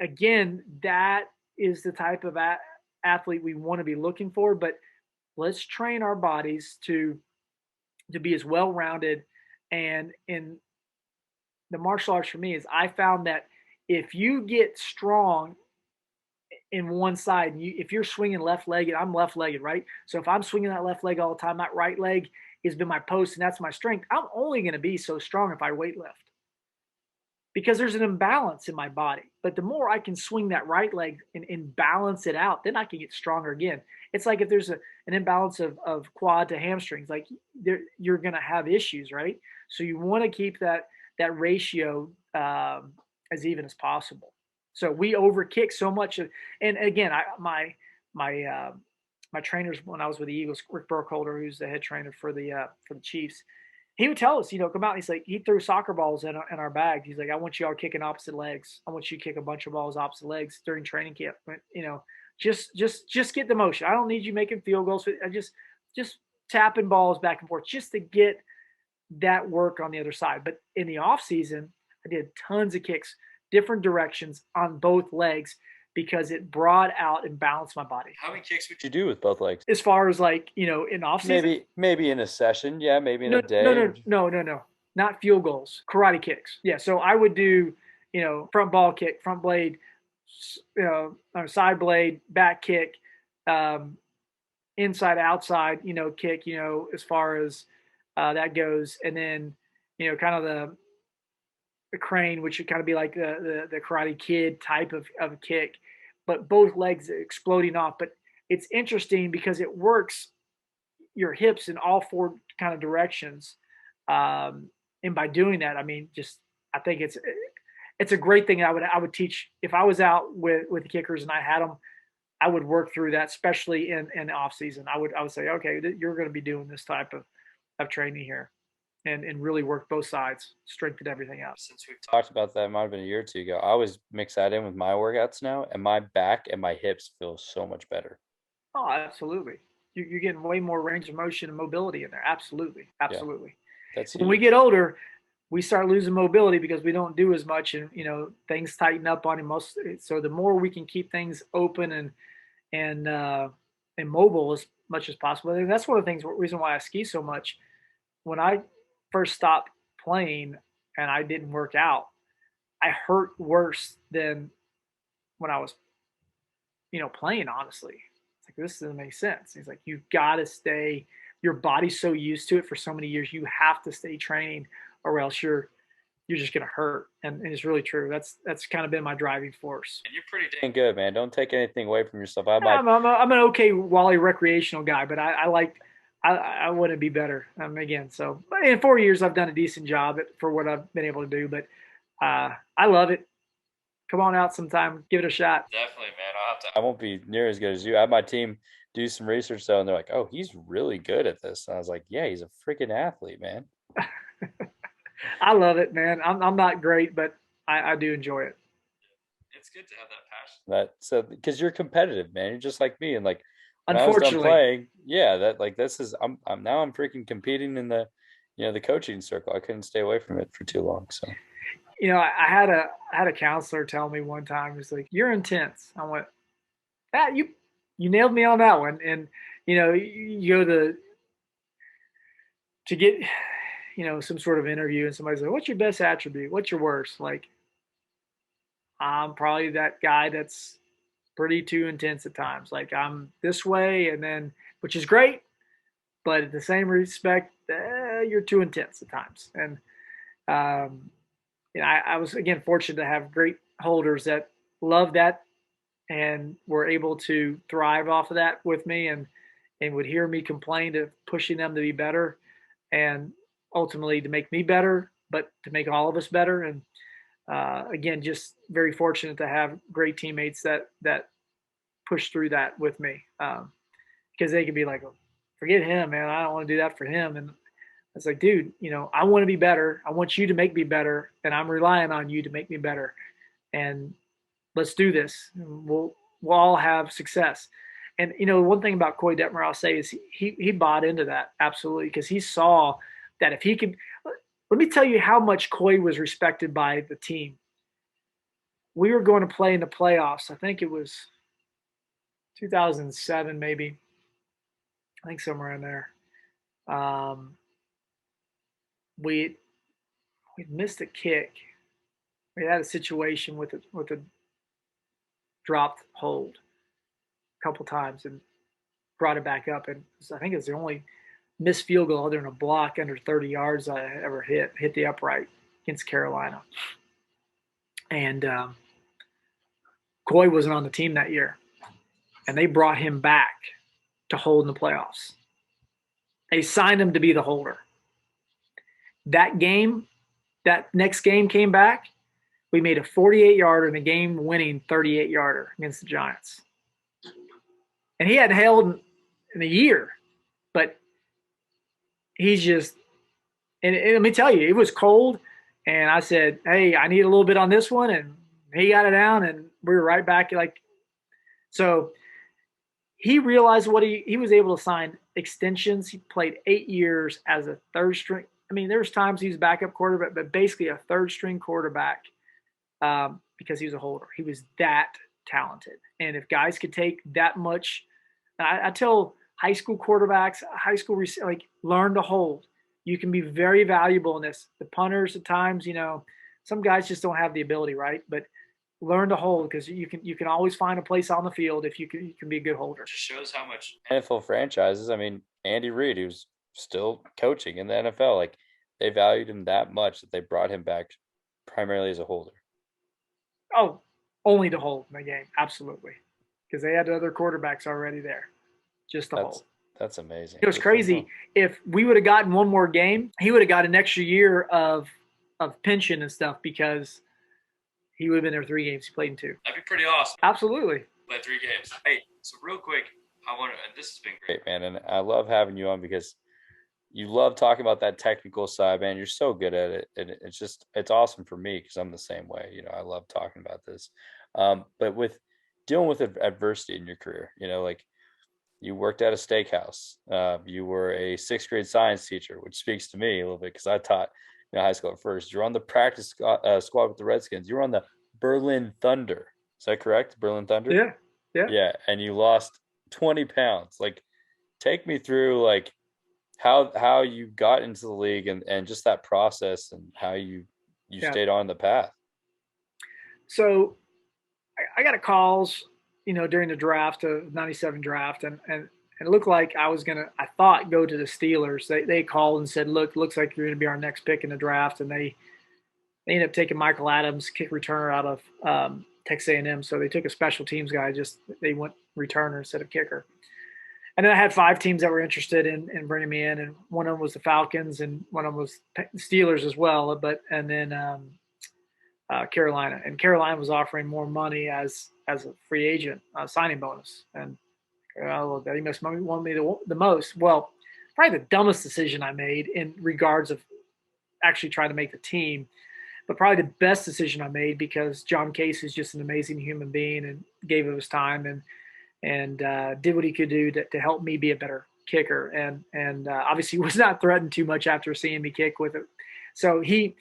again, that is the type of athlete we want to be looking for. But let's train our bodies to be as well rounded. And in the martial arts for me is I found that if you get strong in one side, and if you're swinging left-legged, I'm left-legged, right? So if I'm swinging that left leg all the time, that right leg has been my post and that's my strength. I'm only going to be so strong if I weight lift because there's an imbalance in my body. But the more I can swing that right leg and balance it out, then I can get stronger again. It's like if there's an imbalance of quad to hamstrings, like you're going to have issues, right? So you want to keep that ratio as even as possible. So we overkick so much. And again, my trainers when I was with the Eagles, Rick Burkholder, who's the head trainer for the Chiefs, he would tell us, come out and he's like, he threw soccer balls in our bag. He's like, I want you all kicking opposite legs. I want you to kick a bunch of balls opposite legs during training camp. Just get the motion. I don't need you making field goals. I just tapping balls back and forth just to get that work on the other side. But in the off season, I did tons of kicks, different directions on both legs because it brought out and balanced my body. How many kicks would you do with both legs? As far as in off season? Maybe in a session. Yeah. Maybe in a day. No. Not field goals, karate kicks. Yeah. So I would do, front ball kick, front blade, side blade, back kick, inside, outside, kick, as far as that goes. And then, kind of the crane, which would kind of be like the Karate Kid type of a kick, but both legs exploding off. But it's interesting because it works your hips in all four kind of directions. And by doing that, I mean, I think it's a great thing. I would teach if I was out with the kickers and I had them, I would work through that, especially in off season. I would say, okay, you're going to be doing this type of training here. And really work both sides, strengthen everything out. Since we've talked about that, it might have been a year or two ago. I always mix that in with my workouts now, and my back and my hips feel so much better. Oh, absolutely. You're getting way more range of motion and mobility in there. Absolutely. Yeah. That's when we get older, we start losing mobility because we don't do as much, and things tighten up on him. So the more we can keep things open and mobile as much as possible. And that's one of the reason why I ski so much. When I first stopped playing and I didn't work out, I hurt worse than when I was, playing, honestly. It's like, this doesn't make sense. He's like, you've got to stay, your body's so used to it for so many years. You have to stay training or else you're just going to hurt. And it's really true. That's kind of been my driving force. And you're pretty dang good, man. Don't take anything away from yourself. I'm an okay Wally recreational guy, but I want to be better. Again, so in 4 years, I've done a decent job for what I've been able to do, but I love it. Come on out sometime, give it a shot. Definitely, man. I won't be near as good as you. I had my team do some research though, and they're like, "Oh, he's really good at this." And I was like, "Yeah, he's a freaking athlete, man." I love it, man. I'm not great, but I do enjoy it. It's good to have that passion. Because you're competitive, man. You're just like me, and like. When Unfortunately, I was done playing, I'm freaking competing in the, the coaching circle. I couldn't stay away from it for too long. So, I had a counselor tell me one time, he's like, "You're intense." I went, you nailed me on that one. And, you go to get, some sort of interview and somebody's like, "What's your best attribute? What's your worst?" Like, I'm probably that guy that's pretty too intense at times. Like I'm this way, and then which is great, but at the same respect, you're too intense at times. And I was again fortunate to have great holders that loved that and were able to thrive off of that with me, and would hear me complain to pushing them to be better, and ultimately to make me better, but to make all of us better. And again, just very fortunate to have great teammates that push through that with me, because they could be like, oh, forget him, man. I don't want to do that for him. And it's like, dude, I want to be better. I want you to make me better, and I'm relying on you to make me better. And let's do this. We'll all have success. And one thing about Coy Detmer I'll say is he bought into that absolutely, because he saw that if he could. Let me tell you how much Coy was respected by the team. We were going to play in the playoffs. I think it was 2007, maybe. I think somewhere in there. We missed a kick. We had a situation with a dropped hold a couple times and brought it back up. And I think it was the only missed field goal other than a block under 30 yards I ever hit the upright against Carolina. And Coy wasn't on the team that year, and they brought him back to hold in the playoffs. They signed him to be the holder. That next game came back. We made a 48-yarder and a game-winning 38-yarder against the Giants. And he hadn't held in a year, but he's just – and let me tell you, it was cold, and I said, hey, I need a little bit on this one, and he got it down, and we were right back. So he realized what he was able to sign extensions. He played 8 years as a third string. I mean, there's times he was backup quarterback, but basically a third string quarterback because he was a holder. He was that talented. And if guys could take that much, I tell high school quarterbacks, learn to hold. You can be very valuable in this. The punters at times, some guys just don't have the ability, right? But learn to hold, because you can always find a place on the field if you can be a good holder. It just shows how much NFL franchises. I mean, Andy Reid, who's still coaching in the NFL, like they valued him that much that they brought him back primarily as a holder. Oh, only to hold in the game, absolutely, because they had other quarterbacks already there, just to hold. That's amazing. It was crazy. If we would have gotten one more game, he would have got an extra year of pension and stuff, because he would have been there 3 games. He played in 2. That'd be pretty awesome. Absolutely. Played 3 games. Hey, so real quick, this has been great, man, and I love having you on because you love talking about that technical side, man. You're so good at it, and it's awesome for me because I'm the same way. I love talking about this. But with dealing with adversity in your career, like you worked at a steakhouse. You were a 6th grade science teacher, which speaks to me a little bit because I taught high school at first. You're on the practice squad with the Redskins. You were on the Berlin Thunder. Is that correct? Berlin Thunder? Yeah. And you lost 20 pounds. Like, take me through like how you got into the league and just that process and how you stayed on the path. So I got a calls, during the draft, the 97 draft, and it looked like I was I thought go to the Steelers. They called and said, look, looks like you're going to be our next pick in the draft. And they ended up taking Michael Adams, kick returner out of Texas A&M. So they took a special teams guy, they went returner instead of kicker. And then I had 5 teams that were interested in bringing me in. And one of them was the Falcons, and one of them was the Steelers as well. And then Carolina. And Carolina was offering more money as a free agent signing bonus. And he must want me the most. Well, probably the dumbest decision I made in regards of actually trying to make the team, but probably the best decision I made, because John Case is just an amazing human being and gave of his time and did what he could do to help me be a better kicker. And obviously was not threatened too much after seeing me kick with it. So he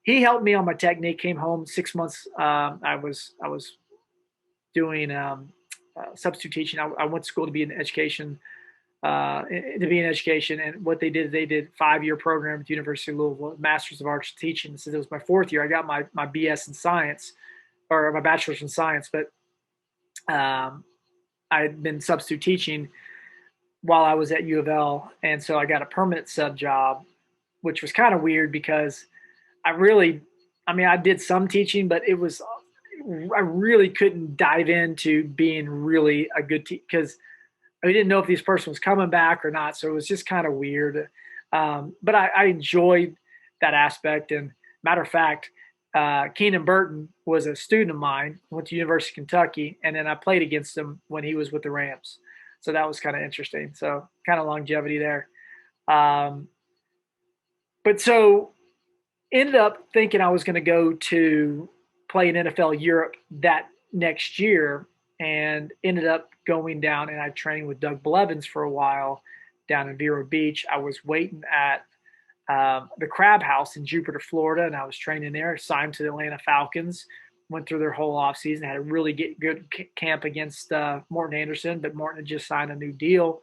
helped me on my technique. Came home 6 months. I was doing substitute teaching. I went to school to be in education. And what they did 5-year program at the University of Louisville, Masters of Arts Teaching. So it was my 4th year. I got my BS in science or my bachelor's in science, but I had been substitute teaching while I was at U of L. And so I got a permanent sub job, which was kind of weird because I did some teaching, but I really couldn't dive into being really a good teacher because I didn't know if this person was coming back or not. So it was just kind of weird. But I enjoyed that aspect. And matter of fact, Keenan Burton was a student of mine, went to University of Kentucky, and then I played against him when he was with the Rams. So that was kind of interesting. So kind of longevity there. But so ended up thinking I was going to go to play in NFL Europe that next year, and ended up going down, and I trained with Doug Blevins for a while down in Vero Beach. I was waiting at the Crab House in Jupiter, Florida, and I was training there, signed to the Atlanta Falcons, went through their whole offseason, had a really good camp against Morton Anderson, but Morton had just signed a new deal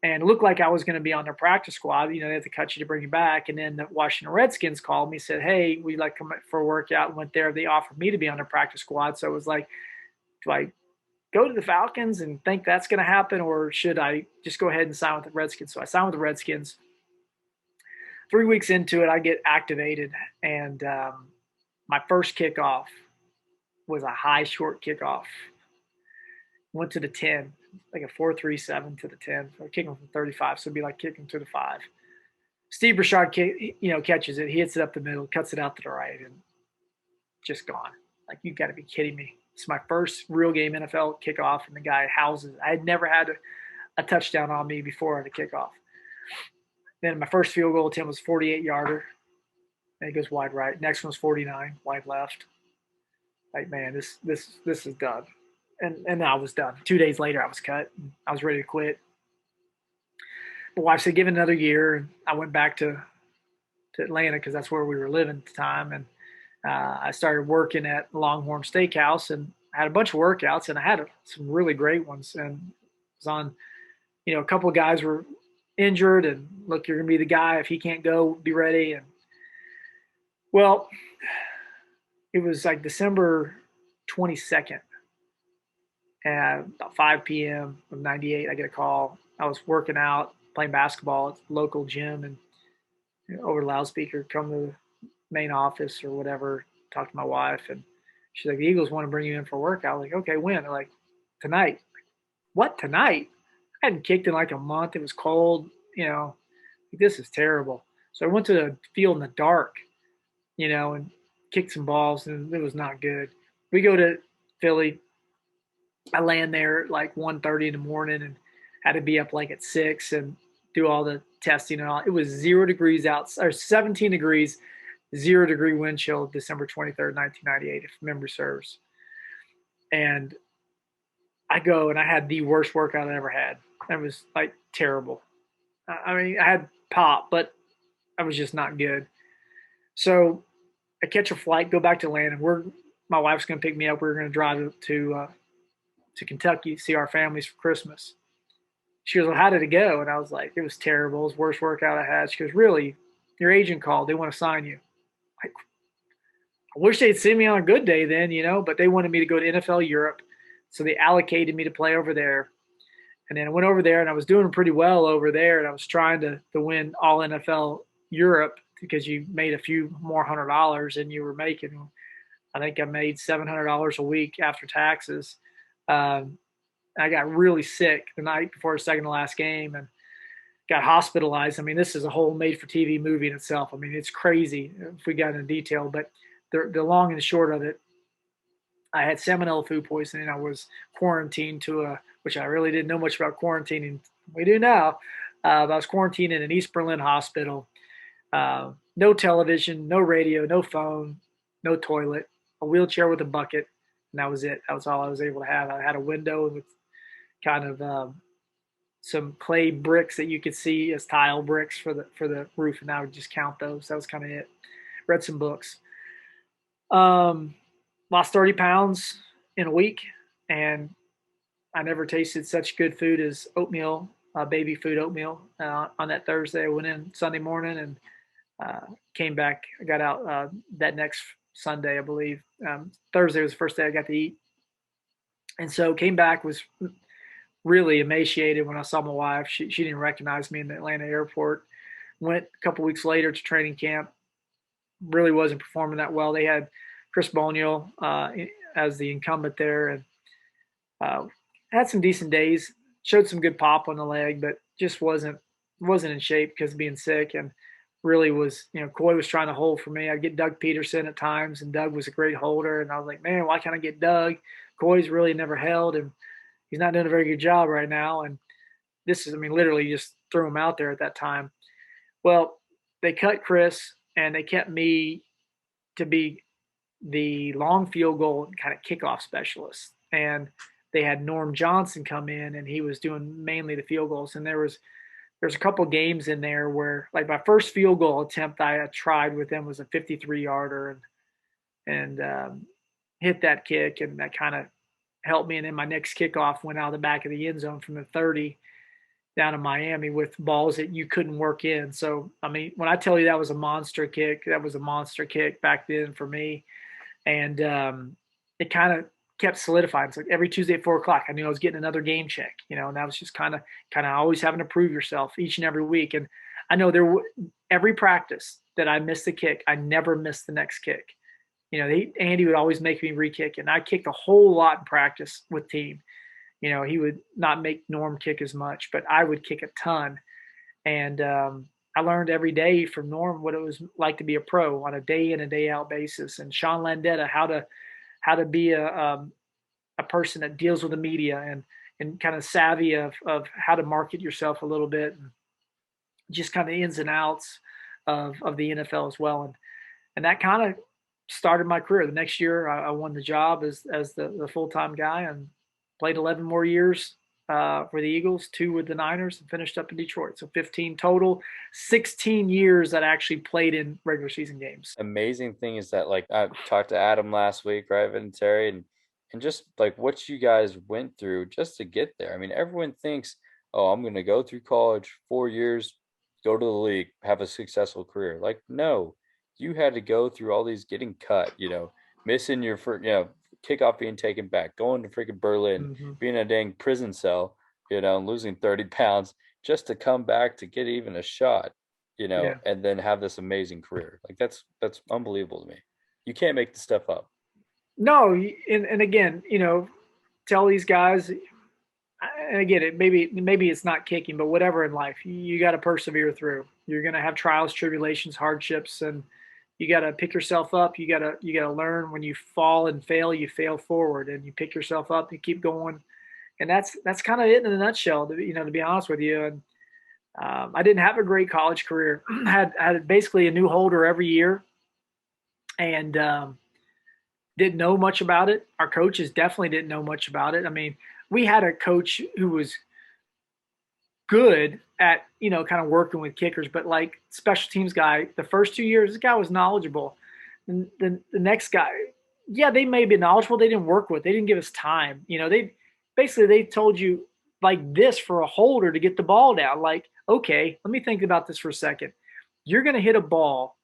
and looked like I was going to be on their practice squad. You know, they had to cut you to bring you back. And then the Washington Redskins called me, said, hey, we'd like to come for a workout, and went there. They offered me to be on their practice squad. So it was like, do I go to the Falcons and think that's going to happen, or should I just go ahead and sign with the Redskins? So I signed with the Redskins. 3 weeks into it, I get activated, and my first kickoff was a high short kickoff. Went to the 10, like a 4.37 to the 10. So kicking from 35, so it'd be like kicking to the 5. Steve Burchard, catches it. He hits it up the middle, cuts it out to the right, and just gone. Like, you got to be kidding me. It's my first real game NFL kickoff, and the guy houses. I had never had a touchdown on me before on a kickoff. Then my first field goal attempt was 48-yarder. And it goes wide right. Next one was 49, wide left. Like, man, this is done. And I was done. 2 days later, I was cut. I was ready to quit. My wife said, give it another year. And I went back to Atlanta because that's where we were living at the time. And I started working at Longhorn Steakhouse, and I had a bunch of workouts, and I had some really great ones. And it was on, a couple of guys were injured, and look, you're going to be the guy. If he can't go, be ready. And well, it was like December 22nd. And about 5 p.m. of 98, I get a call. I was working out, playing basketball at the local gym, and over the loudspeaker, come to the main office or whatever, talk to my wife. And she's like, the Eagles want to bring you in for a workout. I'm like, okay, when? They're like, tonight. What, tonight? I hadn't kicked in like a month. It was cold, this is terrible. So I went to the field in the dark, and kicked some balls, and it was not good. We go to Philly. I land there at like 1:30 in the morning, and had to be up like at 6 and do all the testing and all. It was 0 degrees out, or 17 degrees, 0 degree wind chill, December 23rd, 1998, if memory serves. And I go, and I had the worst workout I ever had. It was like terrible. I mean, I had pop, but I was just not good. So I catch a flight, go back to Atlanta. My wife's going to pick me up. We're going to drive to Kentucky, see our families for Christmas. She goes, well, how did it go? And I was like, it was terrible. It was the worst workout I had. She goes, really? Your agent called. They want to sign you. Like, I wish they'd send me on a good day then, but they wanted me to go to NFL Europe. So they allocated me to play over there. And then I went over there, and I was doing pretty well over there. And I was trying to win all NFL Europe because you made a few more $100 than you were making. I think I made $700 a week after taxes. I got really sick the night before the second to last game and got hospitalized. I mean, this is a whole made-for-TV movie in itself. I mean, it's crazy if we got into detail. But the long and the short of it, I had salmonella food poisoning. I was quarantined which I really didn't know much about quarantining. We do now. I was quarantined in an East Berlin hospital. No television, no radio, no phone, no toilet, a wheelchair with a bucket. And that was it. That was all I was able to have. I had a window with kind of some clay bricks that you could see as tile bricks for the roof, and I would just count those. That was kind of it. Read some books. Lost 30 pounds in a week, and I never tasted such good food as oatmeal, baby food oatmeal. On that Thursday, I went in Sunday morning and came back. I got out that next Sunday, I believe. Thursday was the first day I got to eat. And so came back, was really emaciated when I saw my wife. She didn't recognize me in the Atlanta airport. Went a couple weeks later to training camp. Really wasn't performing that well. They had Chris Boniel as the incumbent there, and had some decent days. Showed some good pop on the leg, but just wasn't in shape because of being sick. And really was, Coy was trying to hold for me. I'd get Doug Peterson at times, and Doug was a great holder. And I was like, man, why can't I get Doug? Coy's really never held, and he's not doing a very good job right now. And this is, literally just threw him out there at that time. Well, they cut Chris, and they kept me to be the long field goal kind of kickoff specialist. And they had Norm Johnson come in, and he was doing mainly the field goals. And there's a couple games in there where, like, my first field goal attempt I tried with them was a 53-yarder, and hit that kick, and that kind of helped me. And then my next kickoff went out the back of the end zone from the 30 down in Miami with balls that you couldn't work in. So, when I tell you that was a monster kick, that was a monster kick back then for me. And it kind of kept solidifying. It's like every Tuesday at 4:00, I knew I was getting another game check, and that was just kind of always having to prove yourself each and every week. And I know every practice that I missed the kick, I never missed the next kick. Andy would always make me re-kick, and I kicked a whole lot in practice with team. He would not make Norm kick as much, but I would kick a ton. And I learned every day from Norm what it was like to be a pro on a day in and day out basis, and Sean Landetta how to be a person that deals with the media and kind of savvy of how to market yourself a little bit, and just kind of ins and outs of the NFL as well. And that kind of started my career. The next year I won the job as the full-time guy, and played 11 more years for the Eagles, 2 with the Niners, and finished up in Detroit. So 15 total, 16 years that I actually played in regular season games. Amazing thing is that, like, I talked to Adam last week, right, and Terry, and just like what you guys went through just to get there. Everyone thinks, oh, I'm going to go through college, 4 years, go to the league, have a successful career. Like, no, you had to go through all these getting cut, missing your first, kickoff being taken back, going to freaking Berlin, being in a dang prison cell, losing 30 pounds just to come back to get even a shot, and then have this amazing career. Like, that's unbelievable to me. You can't make this stuff up. No. And again, tell these guys, and again, maybe it's not kicking, but whatever in life, you got to persevere through. You're going to have trials, tribulations, hardships, and you got to pick yourself up. You got to learn when you fall and fail, you fail forward, and you pick yourself up and keep going. And that's kind of it in a nutshell, to be honest with you. And I didn't have a great college career. had basically a new holder every year, and didn't know much about it. Our coaches definitely didn't know much about it. We had a coach who was good at, kind of working with kickers, but like special teams guy, the first 2 years, this guy was knowledgeable. And the next guy, yeah, they may be knowledgeable. They didn't work with, they didn't give us time. They told you like this for a holder to get the ball down. Like, okay, let me think about this for a second. You're going to hit a ball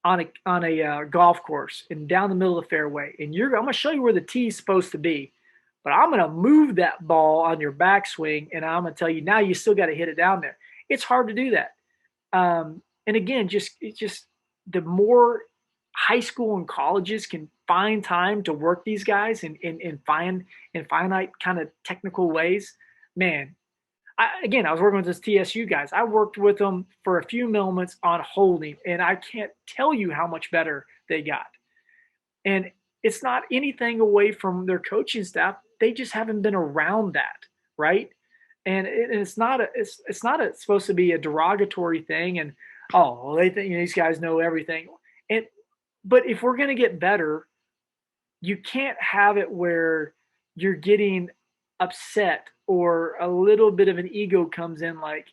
on a golf course and down the middle of the fairway, and I'm going to show you where the tee is supposed to be. But I'm going to move that ball on your backswing, and I'm going to tell you now you still got to hit it down there. It's hard to do that. And again, it's just the more high school and colleges can find time to work these guys in finite kind of technical ways, man. I was working with those TSU guys. I worked with them for a few moments on holding, and I can't tell you how much better they got. And it's not anything away from their coaching staff. They just haven't been around that, right? And it's not supposed to be a derogatory thing. And they think these guys know everything. But if we're going to get better, you can't have it where you're getting upset or a little bit of an ego comes in, like,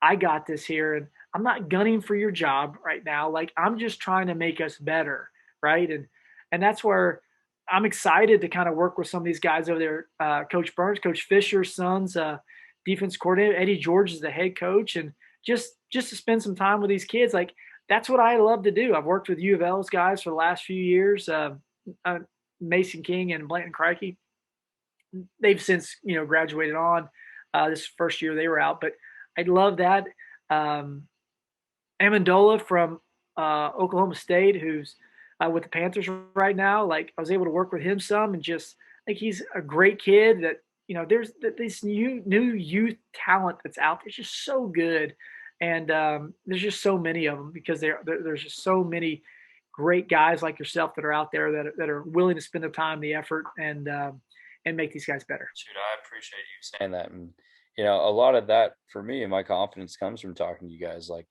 I got this here, and I'm not gunning for your job right now. Like, I'm just trying to make us better, right? And that's where I'm excited to kind of work with some of these guys over there. Coach Burns, Coach Fisher's son's defense coordinator, Eddie George is the head coach, and just to spend some time with these kids. Like, that's what I love to do. I've worked with U of L's guys for the last few years, Mason King and Blanton Crikey. They've since, graduated on. This first year they were out, but I love that. Amendola from Oklahoma State, who's with the Panthers right now. Like, I was able to work with him some, and just like, he's a great kid that, there's this new youth talent that's out there. It's just so good. And there's just so many of them, because there's just so many great guys like yourself that are out there that are willing to spend the time, the effort, and make these guys better. Shoot, I appreciate you saying that. And, a lot of that for me and my confidence comes from talking to you guys like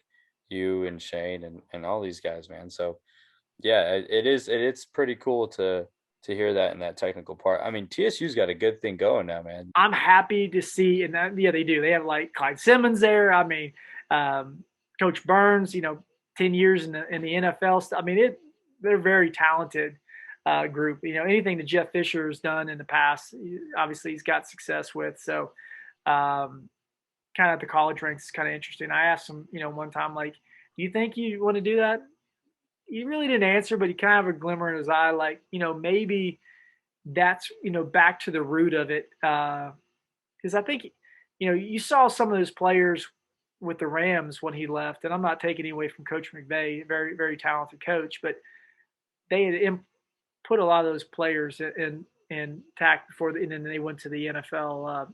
you and Shayne and all these guys, man. So yeah, it's pretty cool to hear that in that technical part. I mean, TSU's got a good thing going now, man. I'm happy to see, and yeah, they do. They have like Clyde Simmons there. I mean, Coach Burns, 10 years in the NFL. I mean, they're very talented group. Anything that Jeff Fisher has done in the past, obviously he's got success with. So kind of at the college ranks is kind of interesting. I asked him, one time, like, do you think you want to do that? He really didn't answer, but he kind of had a glimmer in his eye, like, maybe that's, back to the root of it. Because I think, you saw some of those players with the Rams when he left, and I'm not taking any away from Coach McVay, very, very talented coach, but they had put a lot of those players in tact before, and then they went to the NFL,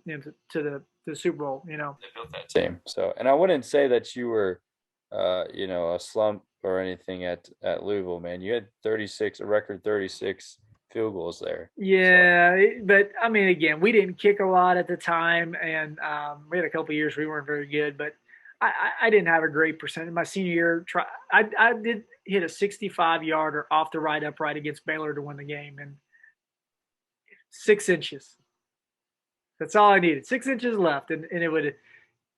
to the Super Bowl. They built that team. So, and I wouldn't say that you were, a slump or anything at Louisville, man. You had a record 36 field goals there. Yeah, so. But I mean, again, we didn't kick a lot at the time, and we had a couple of years we weren't very good, but I didn't have a great percentage. My senior year, I did hit a 65-yarder off the right upright against Baylor to win the game, and 6 inches. That's all I needed. 6 inches left, and it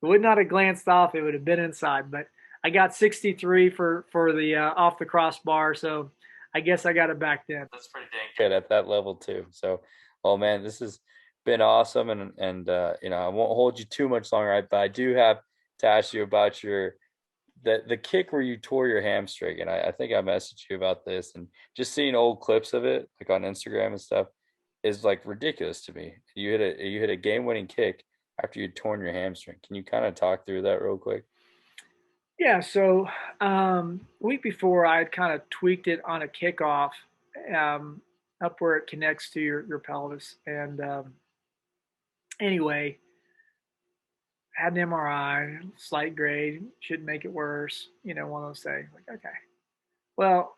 would not have glanced off. It would have been inside, but I got 63 for the off the crossbar, so I guess I got it back then. That's pretty dang good at that level too. So, oh man, this has been awesome, and I won't hold you too much longer, but I do have to ask you about the kick where you tore your hamstring, and I think I messaged you about this, and just seeing old clips of it like on Instagram and stuff is like ridiculous to me. You hit a game-winning kick after you'd torn your hamstring. Can you kind of talk through that real quick? Yeah, so week before I had kind of tweaked it on a kickoff up where it connects to your pelvis. And anyway, had an MRI, slight grade, shouldn't make it worse, one of those things. Like, okay. Well,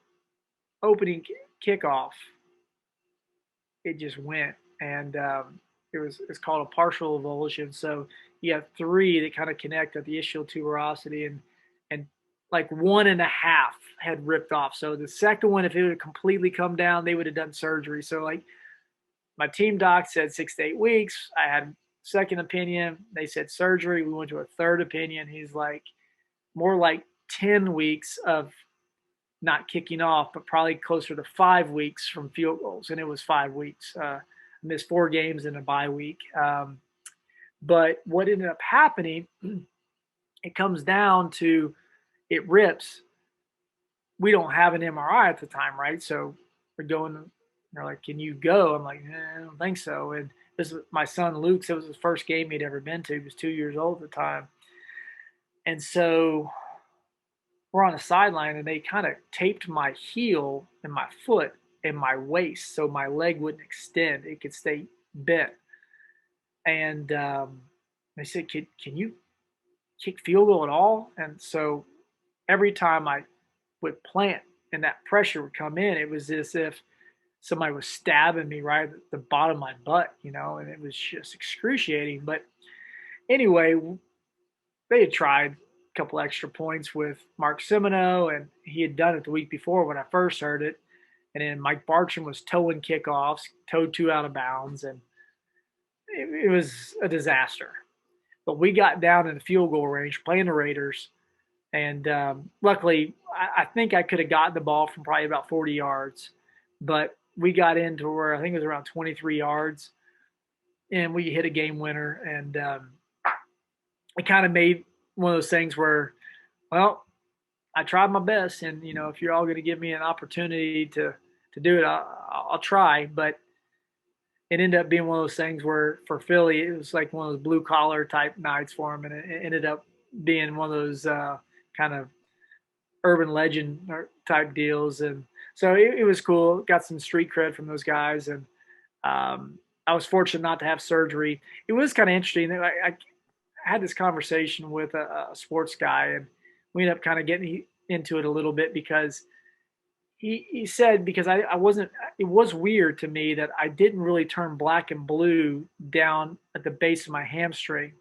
opening kickoff, it just went. And it's called a partial avulsion. So you have 3 that kind of connect at the ischial tuberosity, and like 1.5 had ripped off. So the second one, if it would have completely come down, they would have done surgery. So like my team doc said 6 to 8 weeks. I had second opinion. They said surgery. We went to a third opinion. He's like, more like 10 weeks of not kicking off, but probably closer to 5 weeks from field goals. And it was 5 weeks. Missed 4 games in a bye week. But what ended up happening, it comes down to, it rips. We don't have an MRI at the time, right? So we're going, they're like, can you go? I'm like, I don't think so. And this was my son Luke's. It was his first game he'd ever been to. He was 2 years old at the time. And so we're on the sideline, and they kind of taped my heel and my foot and my waist so my leg wouldn't extend. It could stay bent. And they said, can you kick field goal at all? And so every time I would plant and that pressure would come in, it was as if somebody was stabbing me right at the bottom of my butt, and it was just excruciating. But anyway, they had tried a couple extra points with Mark Semino, and he had done it the week before when I first heard it. And then Mike Bartram was towing kickoffs, towed 2 out of bounds, and it was a disaster. But we got down in the field goal range playing the Raiders. And luckily, I think I could have gotten the ball from probably about 40 yards. But we got into where I think it was around 23 yards. And we hit a game winner. And it kind of made one of those things where, well, I tried my best, and if you're all going to give me an opportunity to do it, I'll try. But it ended up being one of those things where for Philly, it was like one of those blue collar type nights for him, and it ended up being one of those kind of urban legend type deals. And so it was cool. Got some street cred from those guys, and I was fortunate not to have surgery. It was kind of interesting. I had this conversation with a sports guy, and we ended up kind of getting into it a little bit because he said, because I wasn't, it was weird to me that I didn't really turn black and blue down at the base of my hamstring.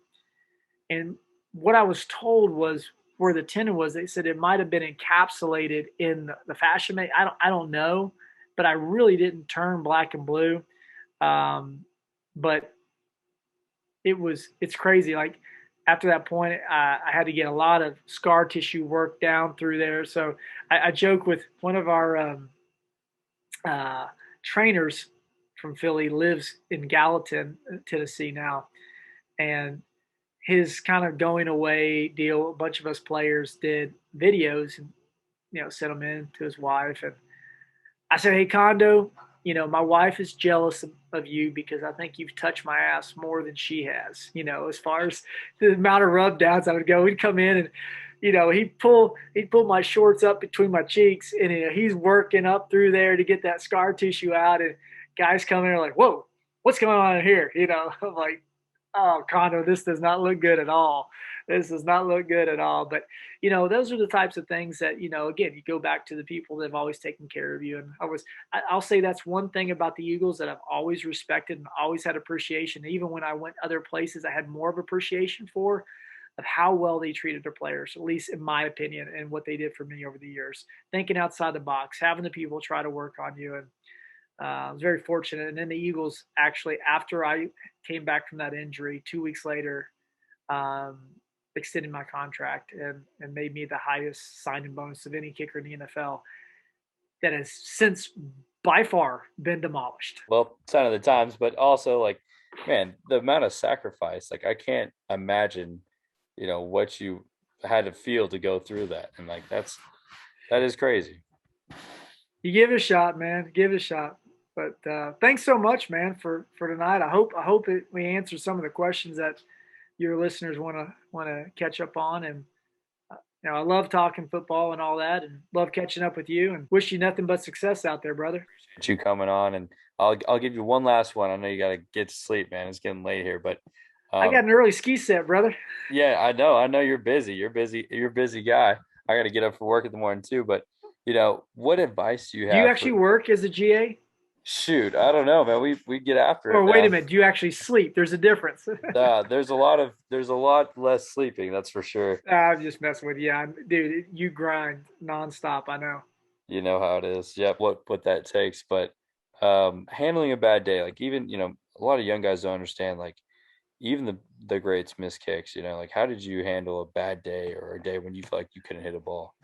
And what I was told was where the tendon was, they said it might have been encapsulated in the fascia. I don't know, but I really didn't turn black and blue. But it's crazy. Like after that point, I had to get a lot of scar tissue work down through there. So I joke with one of our trainers from Philly, lives in Gallatin, Tennessee now. And his kind of going away deal, a bunch of us players did videos and, sent them in to his wife. And I said, hey, Kondo, my wife is jealous of you because I think you've touched my ass more than she has, as far as the amount of rub downs I would go. He'd come in and, he'd pull my shorts up between my cheeks, and he's working up through there to get that scar tissue out. And guys come in and are like, whoa, what's going on here? I'm like, oh, Kondo, this does not look good at all. This does not look good at all. But, those are the types of things that, again, you go back to the people that have always taken care of you. And I'll say that's one thing about the Eagles that I've always respected and always had appreciation. Even when I went other places, I had more of appreciation for of how well they treated their players, at least in my opinion, and what they did for me over the years. Thinking outside the box, having the people try to work on you. And I was very fortunate. And then the Eagles actually, after I came back from that injury, 2 weeks later, extended my contract and made me the highest signing bonus of any kicker in the NFL that has since by far been demolished. Well, sign of the times, but also like, man, the amount of sacrifice, like I can't imagine, what you had to feel to go through that. And like, that is crazy. You give it a shot, man. Give it a shot. But thanks so much, man, for tonight. I hope we answered some of the questions that your listeners want to catch up on. And I love talking football and all that, and love catching up with you. And wish you nothing but success out there, brother. Appreciate you coming on, and I'll give you one last one. I know you got to get to sleep, man. It's getting late here, but I got an early ski set, brother. Yeah, I know you're busy. You're a busy guy. I got to get up for work in the morning too. But what advice do you have? Do you actually work as a GA? Shoot, I don't know, man. We get after it. Or wait a minute, do you actually sleep? There's a difference. There's a lot less sleeping, that's for sure. I'm just messing with you, dude. You grind nonstop. I know. You know how it is. Yep, what that takes. But handling a bad day, like even a lot of young guys don't understand. Like even the greats miss kicks. Like how did you handle a bad day or a day when you feel like you couldn't hit a ball?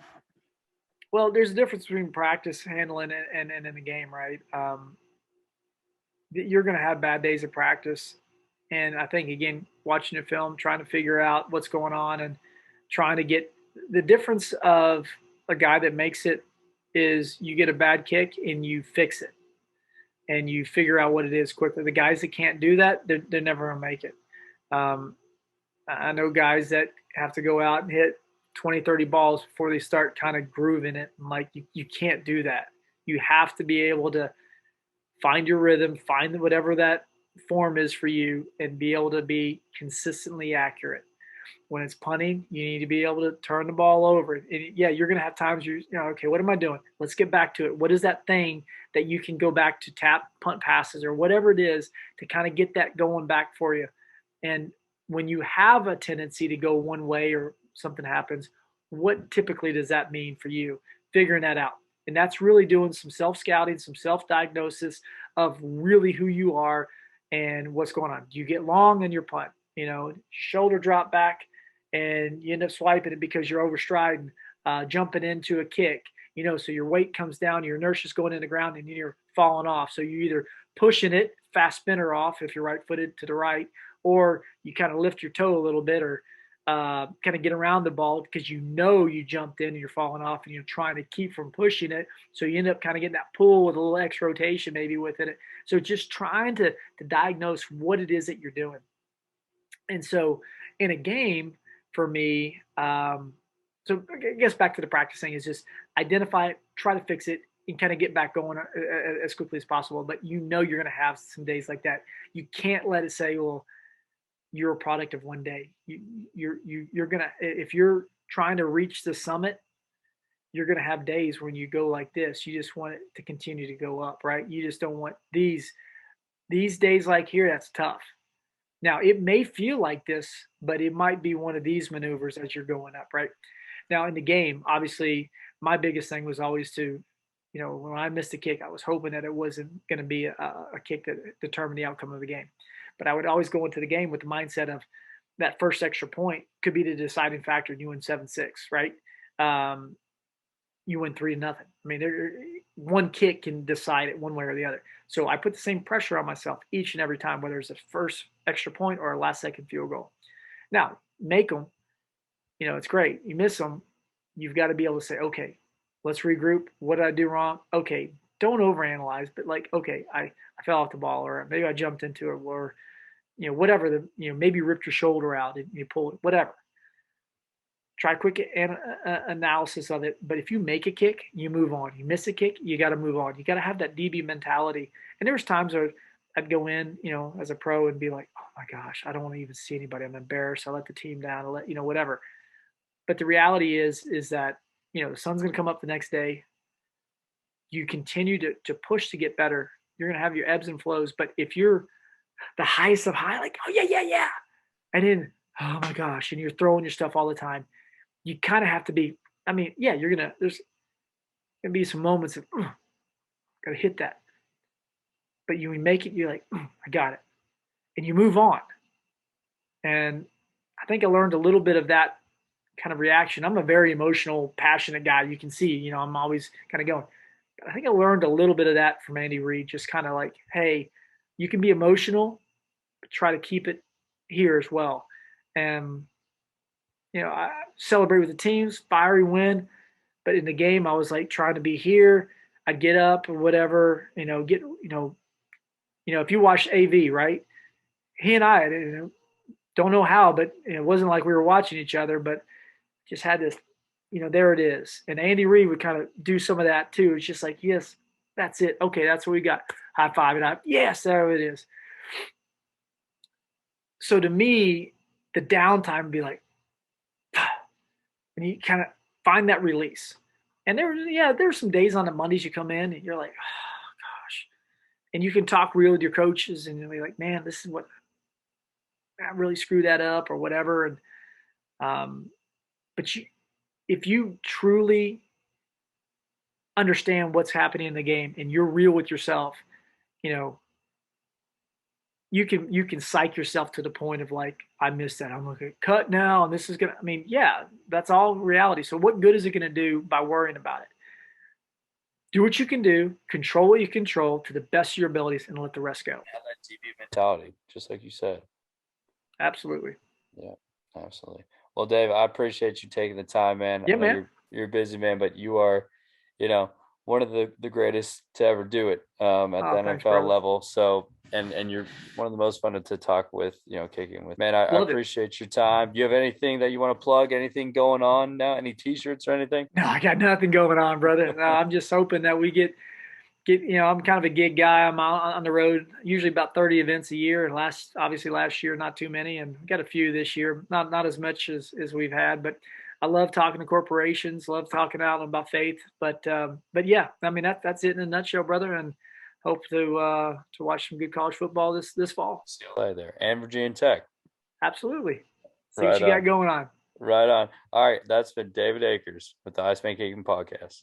Well, there's a difference between practice handling and in the game, right? You're going to have bad days of practice. And I think, again, watching a film, trying to figure out what's going on and trying to get the difference of a guy that makes it is you get a bad kick and you fix it and you figure out what it is quickly. The guys that can't do that, they're never going to make it. I know guys that have to go out and hit 20, 30 balls before they start kind of grooving it. And like, you can't do that. You have to be able to find your rhythm, find whatever that form is for you, and be able to be consistently accurate. When it's punting, you need to be able to turn the ball over. And yeah, you're going to have times okay, what am I doing? Let's get back to it. What is that thing that you can go back to, tap punt passes or whatever it is, to kind of get that going back for you? And when you have a tendency to go one way or something happens, what typically does that mean for you? Figuring that out. And that's really doing some self-scouting, some self-diagnosis of really who you are and what's going on. Do you get long in your punt? Shoulder drop back and you end up swiping it because you're overstriding, jumping into a kick, so your weight comes down, your inertia is going in the ground and you're falling off. So you're either pushing it, fast spinner off if you're right-footed to the right, or you kind of lift your toe a little bit or kind of get around the ball because you jumped in and you're falling off and you're trying to keep from pushing it. So you end up kind of getting that pull with a little extra rotation maybe within it. So just trying to diagnose what it is that you're doing. And so in a game for me, so I guess back to the practicing is just identify it, try to fix it, and kind of get back going as quickly as possible. But you're going to have some days like that. You can't let it say, well, you're a product of one day. You're gonna, if you're trying to reach the summit, you're gonna have days when you go like this. You just want it to continue to go up, right? You just don't want these days like here. That's tough. Now it may feel like this, but it might be one of these maneuvers as you're going up, right? Now in the game, obviously, my biggest thing was always to, when I missed a kick, I was hoping that it wasn't going to be a kick that determined the outcome of the game. But I would always go into the game with the mindset of that first extra point could be the deciding factor and you win 7-6, right? You win 3-0. I mean, one kick can decide it one way or the other. So I put the same pressure on myself each and every time, whether it's a first extra point or a last second field goal. Now, make them, it's great. You miss them, you've got to be able to say, okay, let's regroup. What did I do wrong? Okay, don't overanalyze, but like, okay, I fell off the ball, or maybe I jumped into it, or whatever maybe you ripped your shoulder out and you pulled it, whatever. Try a quick analysis of it. But if you make a kick, you move on. You miss a kick, you got to move on. You got to have that DB mentality. And there was times where I'd go in, as a pro and be like, oh my gosh, I don't want to even see anybody. I'm embarrassed. I let the team down. I let whatever. But the reality is that the sun's going to come up the next day. You continue to push to get better. You're going to have your ebbs and flows. But if you're the highest of high, like, oh yeah, and then, oh my gosh, and you're throwing your stuff all the time, you kind of have to be, there's going to be some moments of, got to hit that. But you make it, you're like, I got it. And you move on. And I think I learned a little bit of that kind of reaction. I'm a very emotional, passionate guy. You can see, I'm always kind of going. But I think I learned a little bit of that from Andy Reid, just kind of like, hey, you can be emotional, but try to keep it here as well. And, I celebrate with the teams, fiery win. But in the game, I was like trying to be here. I'd get up or whatever, if you watch AV, right? He and I, don't know how, but it wasn't like we were watching each other, but just had this, there it is. And Andy Reid would kind of do some of that too. It's just like, yes, that's it. Okay, that's what we got. High five. And yes, there it is. So to me, the downtime would be like, and you kind of find that release. And there's some days on the Mondays you come in and you're like, oh gosh. And you can talk real with your coaches and you'll be like, man, this is what I really screwed that up or whatever. And but if you truly understand what's happening in the game and you're real with yourself, you can psych yourself to the point of like, I missed that. I'm looking at cut now, and this is gonna. That's all reality. So what good is it gonna do by worrying about it? Do what you can do, control what you control to the best of your abilities, and let the rest go. Have that DB mentality, just like you said. Absolutely. Yeah, absolutely. Well, Dave, I appreciate you taking the time, man. Yeah, man. You're a busy man, but you are, one of the greatest to ever do it at the NFL level. So, and you're one of the most fun to talk with, kicking with. Man, I appreciate your time. Do you have anything that you want to plug? Anything going on now? Any T-shirts or anything? No, I got nothing going on, brother. No, I'm just hoping that we get. I'm kind of a gig guy. I'm on the road, usually about 30 events a year. And last year, not too many, and got a few this year. Not as much as we've had, but I love talking to corporations. Love talking out about faith. But yeah, that's it in a nutshell, brother. And hope to watch some good college football this fall. Still play there, and Virginia Tech. Absolutely. See what you got going on. Right on. All right, that's been David Akers with the Iceman Kicking Podcast.